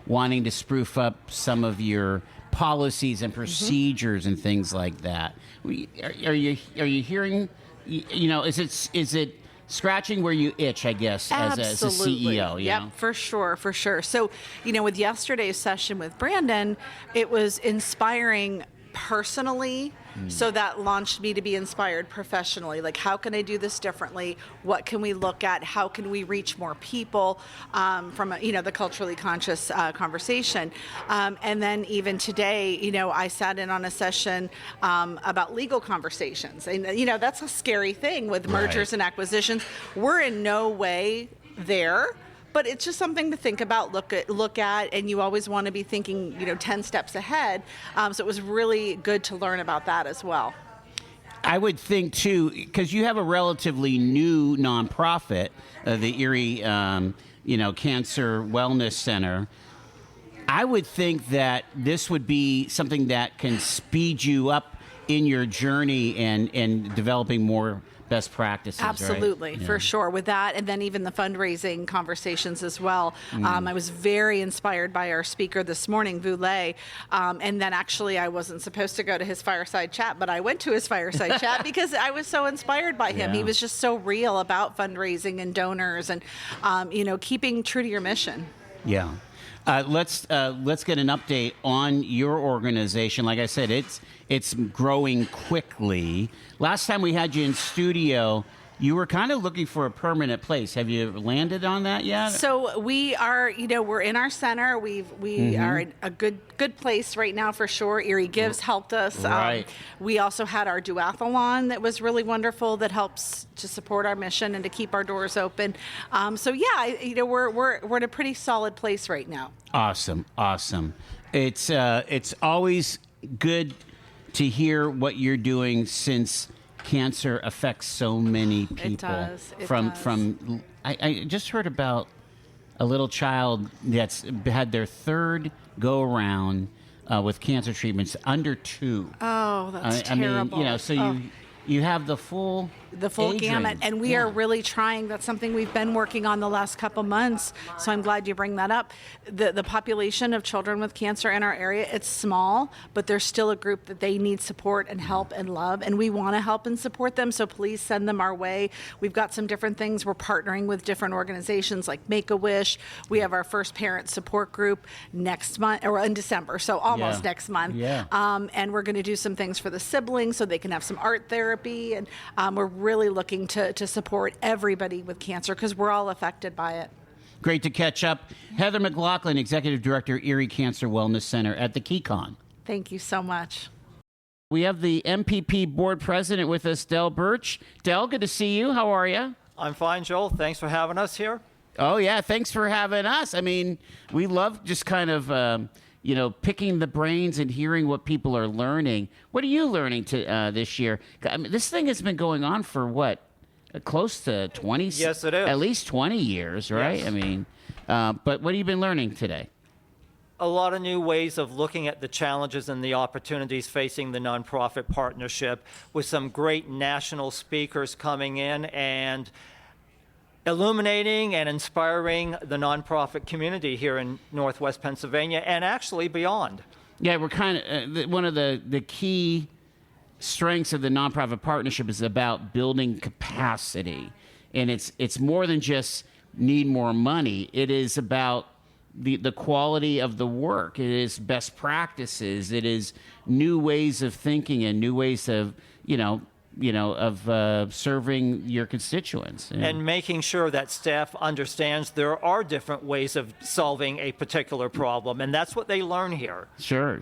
wanting to spruce up some of your policies and procedures and things like that, are you hearing, is it scratching where you itch, I guess, as a CEO? Yep, for sure. So, with yesterday's session with Brandon, it was inspiring personally. So that launched me to be inspired professionally. Like, how can I do this differently? What can we look at? How can we reach more people from, the culturally conscious conversation? And then even today, I sat in on a session about legal conversations. And, that's a scary thing with mergers and acquisitions. We're in no way there. But it's just something to think about, look at, and you always want to be thinking, 10 steps ahead. So it was really good to learn about that as well. I would think, too, because you have a relatively new nonprofit, the Erie, Cancer Wellness Center. I would think that this would be something that can speed you up in your journey and developing more best practices. Absolutely, right? for sure. With that, and then even the fundraising conversations as well. I was very inspired by our speaker this morning, Voulay. And then actually I wasn't supposed to go to his fireside chat, but I went to his fireside chat because I was so inspired by him. He was just so real about fundraising and donors and, keeping true to your mission. Yeah. Let's get an update on your organization. Like I said, it's growing quickly. Last time we had you in studio, you were kind of looking for a permanent place. Have you landed on that yet? So we are, we're in our center. We are in a good place right now for sure. Erie Gives helped us. Right. We also had our duathlon that was really wonderful that helps to support our mission and to keep our doors open. We're in a pretty solid place right now. Awesome. It's always good to hear what you're doing since cancer affects so many people. It does. I just heard about a little child that's had their third go around with cancer treatments under 2. Oh, that's terrible. You have the full age gamut, range. and we are really trying. That's something we've been working on the last couple months, so I'm glad you bring that up. The population of children with cancer in our area, it's small, but there's still a group that they need support and help and love, and we want to help and support them, so please send them our way. We've got some different things. We're partnering with different organizations like Make-A-Wish. We have our first parent support group next month, or in December, so almost next month. Yeah. And we're going to do some things for the siblings so they can have some art therapy, and we're really looking to support everybody with cancer because we're all affected by it. Great to catch up. Heather McLaughlin, Executive Director, Erie Cancer Wellness Center at the KeyCon. Thank you so much. We have the MPP Board President with us, Del Birch. Del, good to see you. How are you? I'm fine, Joel. Thanks for having us here. Oh, yeah. Thanks for having us. I mean, we love just kind of, picking the brains and hearing what people are learning. What are you learning this year? I mean, this thing has been going on for what? Close to 20? Yes, it is. At least 20 years, right? Yes. I mean, but what have you been learning today? A lot of new ways of looking at the challenges and the opportunities facing the nonprofit partnership, with some great national speakers coming in and illuminating and inspiring the nonprofit community here in Northwest Pennsylvania and actually beyond. Yeah, we're kind of one of the key strengths of the nonprofit partnership is about building capacity, and it's more than just need more money. It is about the quality of the work. It is best practices. It is new ways of thinking and new ways of serving your constituents. And making sure that staff understands there are different ways of solving a particular problem, and that's what they learn here. Sure.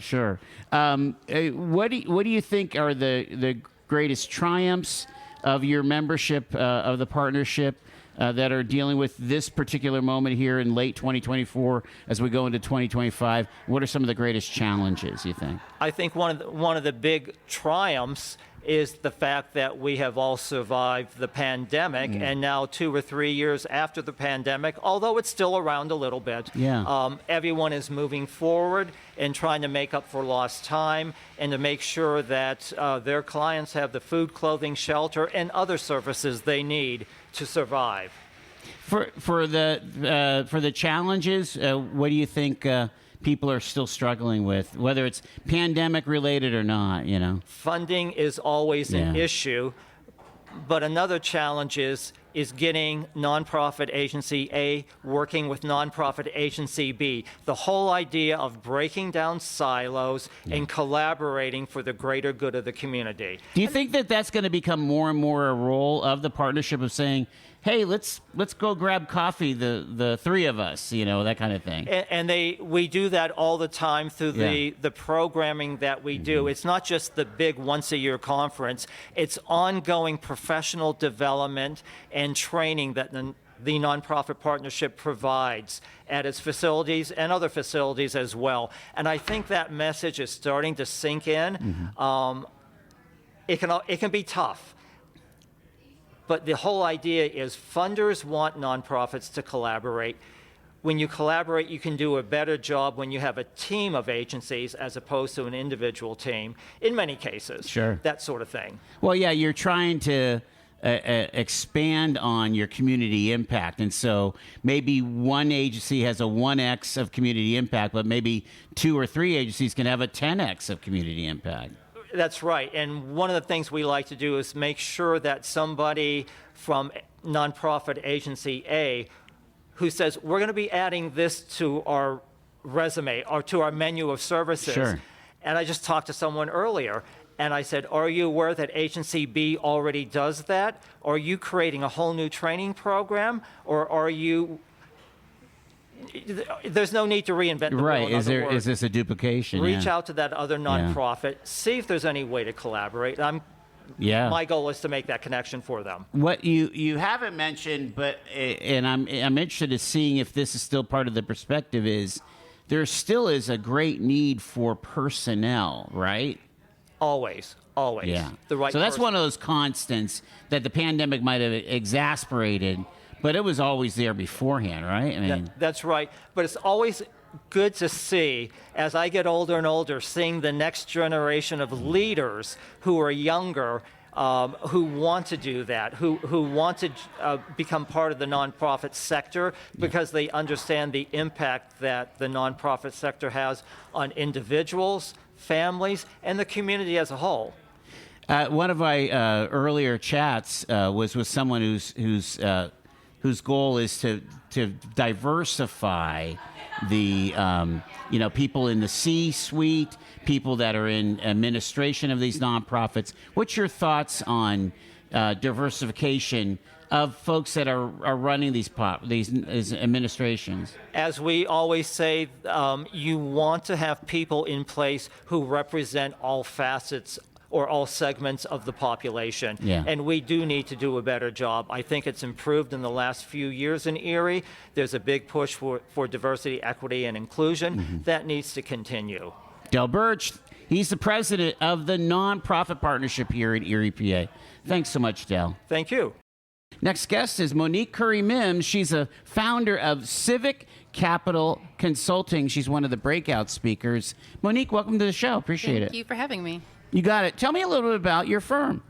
What do you think are the greatest triumphs of your membership of the partnership that are dealing with this particular moment here in late 2024 as we go into 2025? What are some of the greatest challenges, you think? I think one of the big triumphs is the fact that we have all survived the pandemic, and now 2 or 3 years after the pandemic, although it's still around a little bit, everyone is moving forward and trying to make up for lost time and to make sure that their clients have the food, clothing, shelter, and other services they need to survive. For the challenges, what do you think people are still struggling with, whether it's pandemic related or not? Funding is always an issue, but another challenge is getting nonprofit agency A working with nonprofit agency B. The whole idea of breaking down silos and collaborating for the greater good of the community. Do you think that that's going to become more and more a role of the partnership of saying, hey, let's go grab coffee, the three of us, that kind of thing? And we do that all the time through the programming that we do. It's not just the big once-a-year conference. It's ongoing professional development and training that the nonprofit partnership provides at its facilities and other facilities as well. And I think that message is starting to sink in. It can be tough. But the whole idea is funders want nonprofits to collaborate. When you collaborate, you can do a better job when you have a team of agencies as opposed to an individual team, in many cases. Sure. That sort of thing. Well, yeah, you're trying to expand on your community impact. And so maybe one agency has a 1x of community impact, but maybe 2 or 3 agencies can have a 10x of community impact. That's right. And one of the things we like to do is make sure that somebody from nonprofit agency A who says, we're going to be adding this to our resume or to our menu of services. Sure. And I just talked to someone earlier, And I said, are you aware that Agency B already does that? Are you creating a whole new training program? Or are you... There's no need to reinvent the wheel. Right. In Is this a duplication? Reach Yeah. out to that other nonprofit, see if there's any way to collaborate. My goal is to make that connection for them. What you haven't mentioned, but and I'm interested in seeing if this is still part of the perspective, is there still is a great need for personnel, right? Always. Yeah. The right so that's person. one of those constants that the pandemic might have exasperated, but it was always there beforehand, right? I mean, That's right. But it's always good to see, as I get older and older, seeing the next generation of leaders who are younger, who want to do that, who want to become part of the nonprofit sector because they understand the impact that the nonprofit sector has on individuals, families, and the community as a whole. One of my earlier chats was with someone whose goal is to diversify the people in the C-suite, people that are in administration of these nonprofits. What's your thoughts on diversification of folks that are running these administrations? As we always say, you want to have people in place who represent all facets or all segments of the population. Yeah. And we do need to do a better job. I think it's improved in the last few years in Erie. There's a big push for diversity, equity, and inclusion. Mm-hmm. That needs to continue. Del Birch, he's the president of the nonprofit partnership here in Erie, PA. Thanks so much, Del. Thank you. Next guest is Monique Curry-Mims. She's a founder of Civic Capital Consulting. She's one of the breakout speakers. Monique, welcome to the show. Appreciate it. Thank you for having me. You got it. Tell me a little bit about your firm.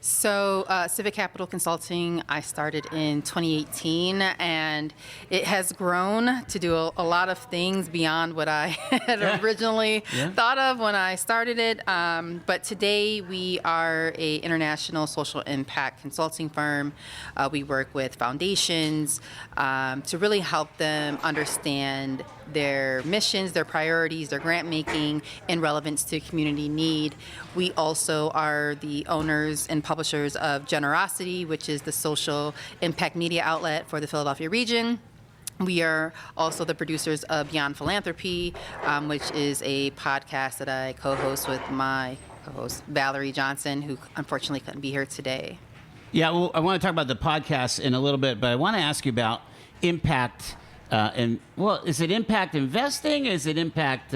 So, Civic Capital Consulting, I started in 2018, and it has grown to do a lot of things beyond what I had originally thought of when I started it. But today, we are an international social impact consulting firm. We work with foundations to really help them understand their missions, their priorities, their grant making, and relevance to community need. We also are the owners and publishers of Generosity, which is the social impact media outlet for the Philadelphia region. We are also the producers of Beyond Philanthropy, which is a podcast that I co-host with my co-host Valerie Johnson, who unfortunately couldn't be here today. Yeah, well, I want to talk about the podcast in a little bit, but I want to ask you about impact. Is it impact investing? Is it impact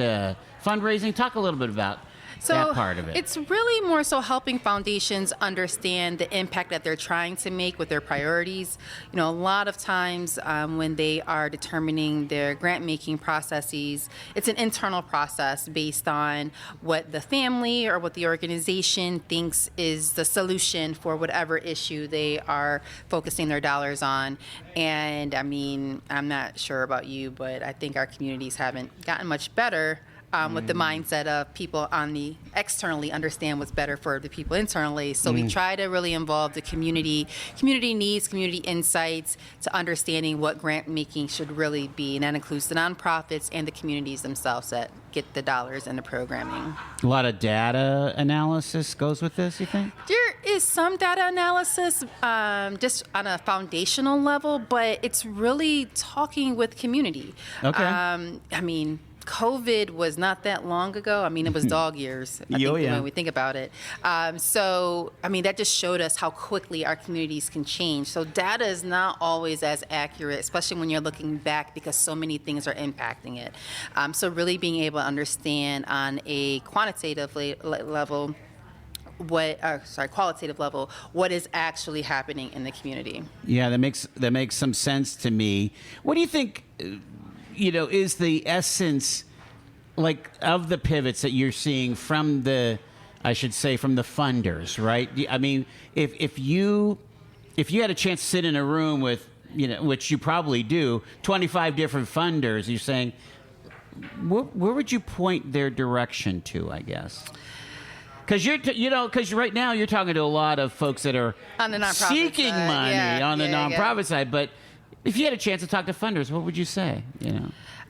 fundraising? Talk a little bit about that part of it. It's really more so helping foundations understand the impact that they're trying to make with their priorities. You know, a lot of times when they are determining their grant-making processes, it's an internal process based on what the family or what the organization thinks is the solution for whatever issue they are focusing their dollars on. And I mean, I'm not sure about you, but I think our communities haven't gotten much better with the mindset of people on the externally understand what's better for the people internally. So we try to really involve the community needs, community insights to understanding what grant making should really be. And that includes the nonprofits and the communities themselves that get the dollars and the programming. A lot of data analysis goes with this, you think? There is some data analysis just on a foundational level, but it's really talking with community. Okay. I mean, COVID was not that long ago. I mean, it was dog years, I think, when we think about it. So, I mean, that just showed us how quickly our communities can change. So data is not always as accurate, especially when you're looking back because so many things are impacting it. So really being able to understand on a quantitative level, qualitative level, what is actually happening in the community. Yeah, that makes some sense to me. What do you think, is the essence, of the pivots that you're seeing from the funders, right? I mean, if you had a chance to sit in a room with, which you probably do, 25 different funders, you're saying, where would you point their direction to, I guess? Because right now you're talking to a lot of folks that are on the nonprofit seeking side. money on the nonprofit side, but if you had a chance to talk to funders, what would you say?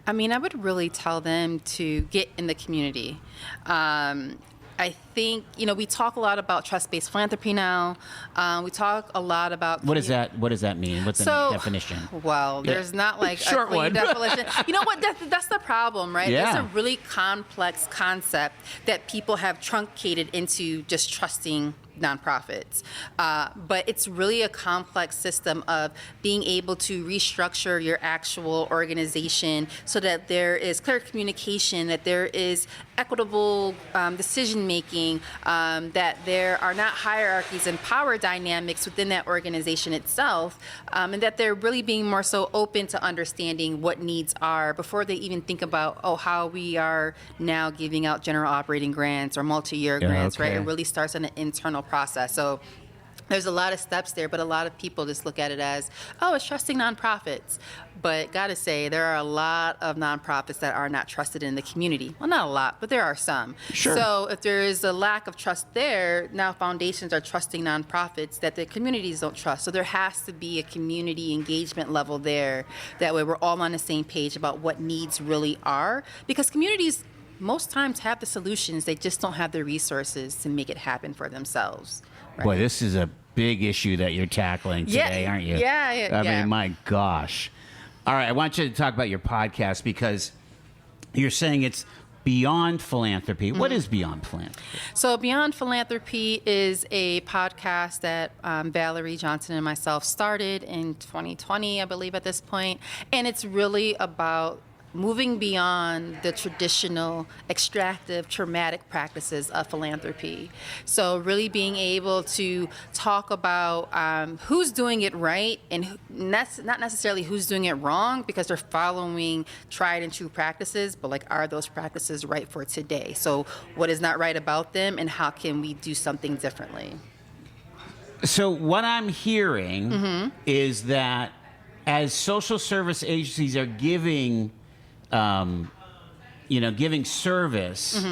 I mean, I would really tell them to get in the community. I I think, we talk a lot about trust-based philanthropy now. We talk a lot about... What does that mean? What's the definition? Well, there's not like Short a clean one. definition. You know what? That's the problem, right? Yeah. It's a really complex concept that people have truncated into just trusting nonprofits. But it's really a complex system of being able to restructure your actual organization so that there is clear communication, that there is equitable decision making, that there are not hierarchies and power dynamics within that organization itself, and that they're really being more so open to understanding what needs are before they even think about, how we are now giving out general operating grants or multi-year grants, right? It really starts on an internal process. So there's a lot of steps there, but a lot of people just look at it as, it's trusting nonprofits. But gotta say, there are a lot of nonprofits that are not trusted in the community. Well, not a lot, but there are some. Sure. So if there is a lack of trust there, now foundations are trusting nonprofits that the communities don't trust. So there has to be a community engagement level there. That way we're all on the same page about what needs really are. Because communities most times have the solutions, they just don't have the resources to make it happen for themselves. Right? Boy, this is a big issue that you're tackling today, aren't you? Yeah. I mean, my gosh. All right, I want you to talk about your podcast because you're saying it's Beyond Philanthropy. What is Beyond Philanthropy? So Beyond Philanthropy is a podcast that Valerie Johnson and myself started in 2020, I believe at this point. And it's really about moving beyond the traditional extractive, traumatic practices of philanthropy. So really being able to talk about who's doing it right and not necessarily who's doing it wrong, because they're following tried and true practices, but are those practices right for today? So what is not right about them and how can we do something differently? So what I'm hearing is that as social service agencies are giving service,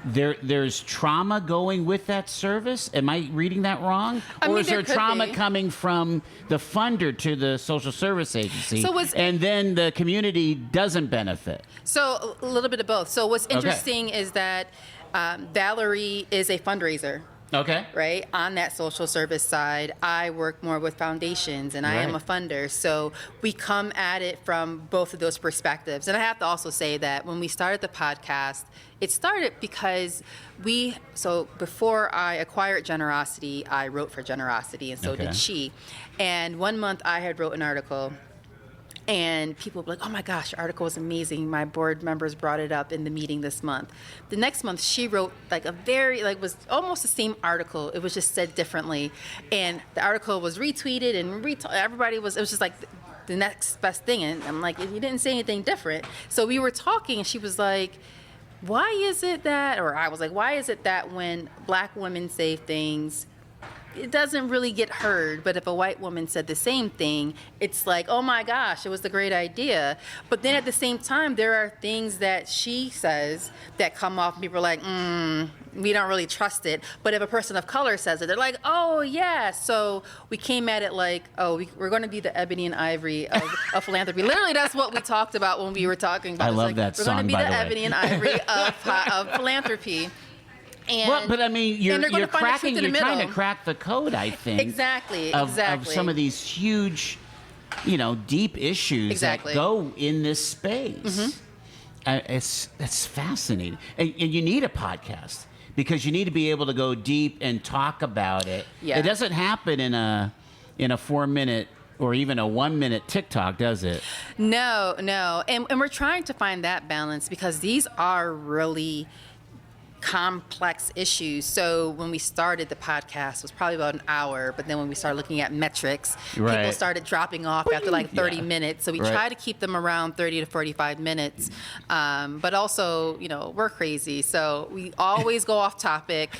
there's trauma going with that service. Am I reading that wrong? Or is there trauma coming from the funder to the social service agency, and then the community doesn't benefit? So a little bit of both. So what's interesting is that Valerie is a fundraiser. Okay. Right? On that social service side, I work more with foundations and I am a funder. So we come at it from both of those perspectives. And I have to also say that when we started the podcast, it started because before I acquired Generosity, I wrote for Generosity, and so did she. And one month I had wrote an article. And people were like, oh my gosh, your article was amazing. My board members brought it up in the meeting this month. The next month, she wrote was almost the same article. It was just said differently. And the article was retweeted and it was just like the next best thing. And I'm like, you didn't say anything different. So we were talking and she was like, why is it that, or I was like, why is it that when Black women say things, it doesn't really get heard, but if a white woman said the same thing, it's like, oh my gosh, it was the great idea. But then at the same time, there are things that she says that come off and people are like, we don't really trust it. But if a person of color says it, they're like, oh yeah. So we came at it like, we're going to be the ebony and ivory of philanthropy. Literally, that's what we talked about when we were talking about it. I love that song, by the way. We're going to be the ebony and ivory of philanthropy. But I mean, you're trying to crack the code, I think. Exactly. Of some of these huge, deep issues that go in this space. It's fascinating, and you need a podcast because you need to be able to go deep and talk about it. Yeah. It doesn't happen in a 4-minute or even a 1-minute TikTok, does it? No. And we're trying to find that balance because these are really complex issues. So when we started the podcast, it was probably about an hour, but then when we started looking at metrics, people started dropping off after 30 minutes. So we try to keep them around 30 to 45 minutes. But also, we're crazy. So we always go off topic.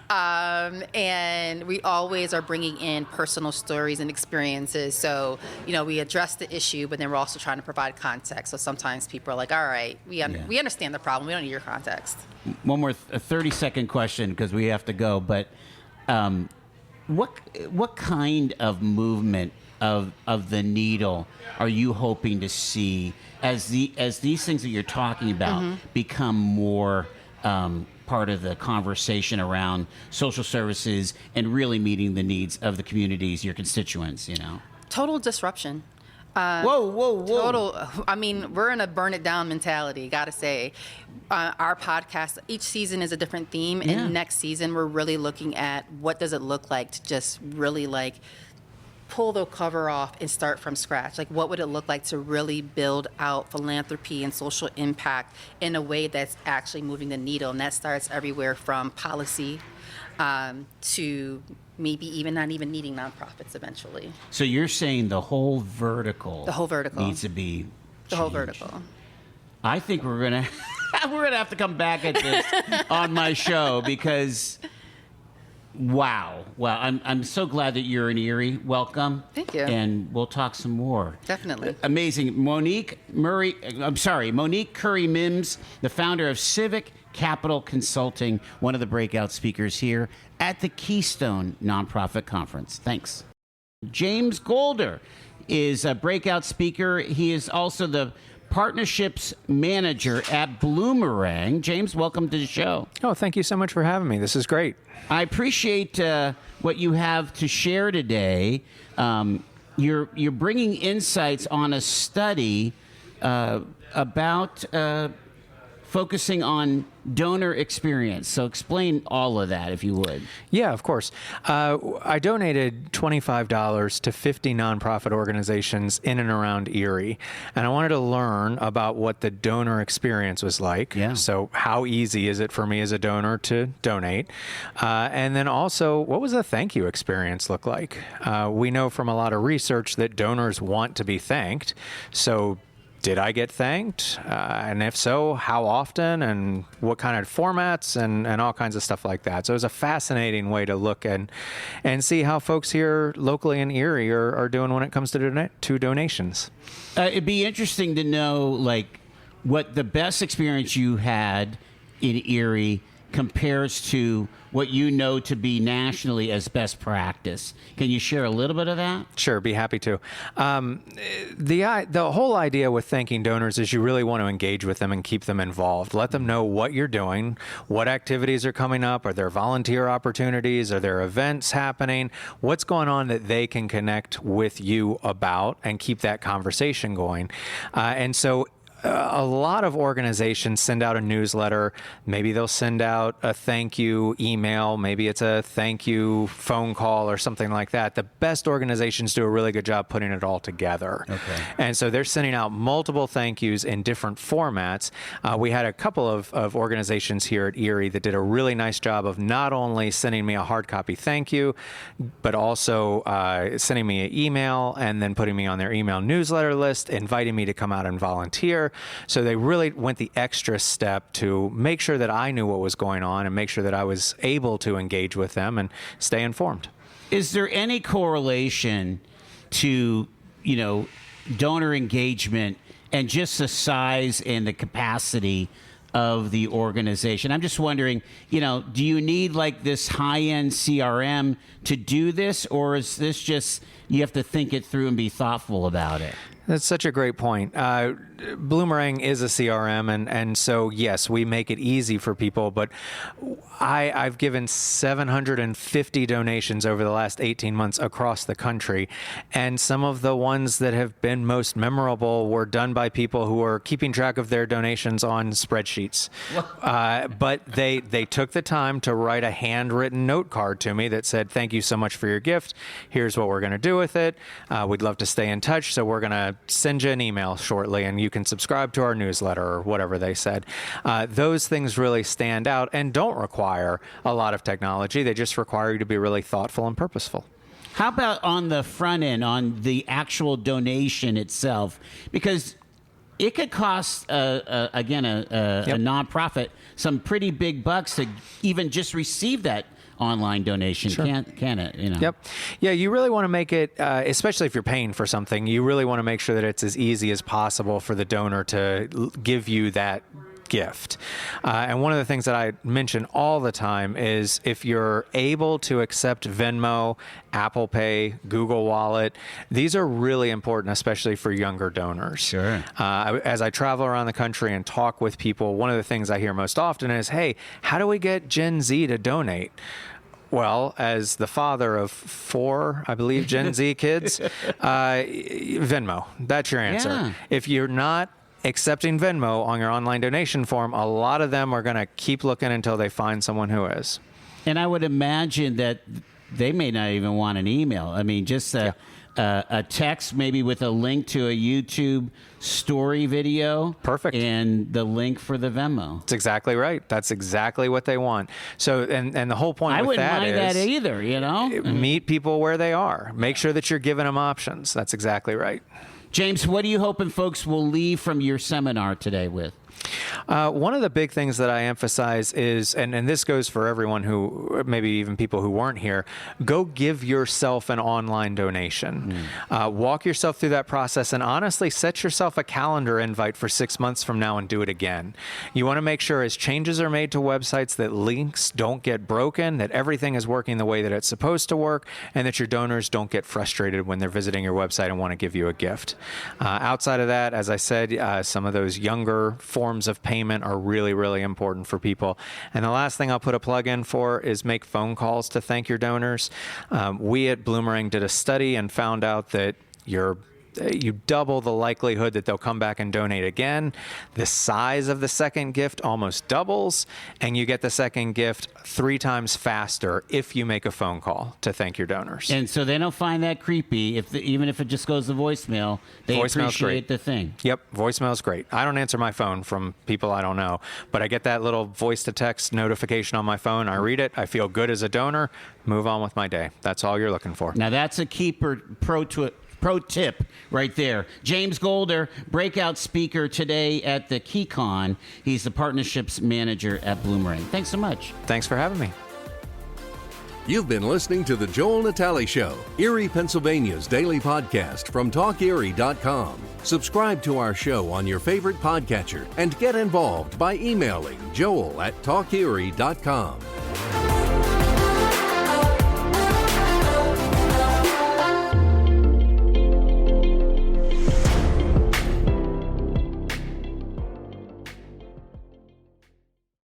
And we always are bringing in personal stories and experiences. So, we address the issue, but then we're also trying to provide context. So sometimes people are like, all right, we understand the problem. We don't need your context. One more 30-second question because we have to go. But what kind of movement of the needle are you hoping to see as these things that you're talking about become more part of the conversation around social services and really meeting the needs of the communities, your constituents, Total disruption. Whoa. Total. I mean, we're in a burn it down mentality, gotta say. Our podcast, each season is a different theme. Yeah. And next season, we're really looking at what does it look like to just really pull the cover off and start from scratch. Like, what would it look like to really build out philanthropy and social impact in a way that's actually moving the needle? And that starts everywhere from policy to maybe even not even needing nonprofits eventually. So you're saying the whole vertical needs to be changed. The whole vertical. I think we're gonna have to come back at this on my show because wow. I'm so glad that you're in Erie. Welcome. Thank you. And we'll talk some more. Definitely. Amazing. Monique Curry Mims, the founder of Civic Capital Consulting, one of the breakout speakers here at the Keystone Nonprofit Conference. Thanks. James Golder is a breakout speaker. He is also the partnerships manager at Bloomerang. James, welcome to the show. Oh, thank you so much for having me. This is great. I appreciate what you have to share today. You're bringing insights on a study about focusing on donor experience. So explain all of that, if you would. Yeah, of course. I donated $25 to 50 nonprofit organizations in and around Erie, and I wanted to learn about what the donor experience was like. Yeah. So how easy is it for me as a donor to donate? And then also, what was the thank you experience look like? We know from a lot of research that donors want to be thanked. So did I get thanked? And if so, how often and what kind of formats and all kinds of stuff like that. So it was a fascinating way to look and see how folks here locally in Erie are doing when it comes to donations. It'd be interesting to know what the best experience you had in Erie compares to what you know to be nationally as best practice. Can you share a little bit of that? Sure, be happy to. The whole idea with thanking donors is you really want to engage with them and keep them involved. Let them know what you're doing, what activities are coming up, are there volunteer opportunities, are there events happening, what's going on that they can connect with you about and keep that conversation going. And so a lot of organizations send out a newsletter. Maybe they'll send out a thank you email. Maybe it's a thank you phone call or something like that. The best organizations do a really good job putting it all together. Okay. And so they're sending out multiple thank yous in different formats. We had a couple of organizations here at Erie that did a really nice job of not only sending me a hard copy thank you, but also sending me an email and then putting me on their email newsletter list, inviting me to come out and volunteer. So they really went the extra step to make sure that I knew what was going on and make sure that I was able to engage with them and stay informed. Is there any correlation to, donor engagement and just the size and the capacity of the organization? I'm just wondering, do you need this high-end CRM to do this, or is this just you have to think it through and be thoughtful about it? That's such a great point. Bloomerang is a CRM, and so, yes, we make it easy for people, but I've given 750 donations over the last 18 months across the country, and some of the ones that have been most memorable were done by people who are keeping track of their donations on spreadsheets. But they took the time to write a handwritten note card to me that said, thank you so much for your gift. Here's what we're going to do with it. We'd love to stay in touch, so we're going to send you an email shortly, and you can subscribe to our newsletter or whatever they said. Those things really stand out and don't require a lot of technology. They just require you to be really thoughtful and purposeful. How about on the front end, on the actual donation itself? Because it could cost, a nonprofit some pretty big bucks to even just receive that online donation. Sure. Can it? Yep. Yeah, you really want to make it, especially if you're paying for something, you really want to make sure that it's as easy as possible for the donor to give you that gift. And one of the things that I mention all the time is if you're able to accept Venmo, Apple Pay, Google Wallet, these are really important, especially for younger donors. Sure. As I travel around the country and talk with people, one of the things I hear most often is, hey, how do we get Gen Z to donate? Well, as the father of 4, I believe, Gen Z kids, Venmo, that's your answer. Yeah. If you're not accepting Venmo on your online donation form, a lot of them are going to keep looking until they find someone who is. And I would imagine that they may not even want an email. I mean, just a text maybe with a link to a YouTube story video. Perfect. And the link for the Venmo. That's exactly right. That's exactly what they want. So, and the whole point with that is... I wouldn't mind that either, you know? Meet people where they are. Make sure that you're giving them options. That's exactly right. James, what are you hoping folks will leave from your seminar today with? One of the big things that I emphasize is, and this goes for everyone who, maybe even people who weren't here, go give yourself an online donation. Walk yourself through that process and honestly set yourself a calendar invite for 6 months from now and do it again. You want to make sure as changes are made to websites that links don't get broken, that everything is working the way that it's supposed to work, and that your donors don't get frustrated when they're visiting your website and want to give you a gift. Outside of that, as I said, some of those younger forms of payment are really, really important for people. And the last thing I'll put a plug in for is make phone calls to thank your donors. We at Bloomerang did a study and found out that you double the likelihood that they'll come back and donate again. The size of the second gift almost doubles, and you get the second gift 3 times faster if you make a phone call to thank your donors. And so they don't find that creepy, even if it just goes to voicemail. They appreciate the thing. Yep, voicemail's great. I don't answer my phone from people I don't know, but I get that little voice-to-text notification on my phone. I read it. I feel good as a donor. Move on with my day. That's all you're looking for. Now, that's a key pro tip right there. James Golder, breakout speaker today at the KeyCon. He's the partnerships manager at Bloomerang. Thanks so much. Thanks for having me. You've been listening to The Joel Natalie Show, Erie, Pennsylvania's daily podcast from TalkErie.com. Subscribe to our show on your favorite podcatcher and get involved by emailing Joel@TalkErie.com.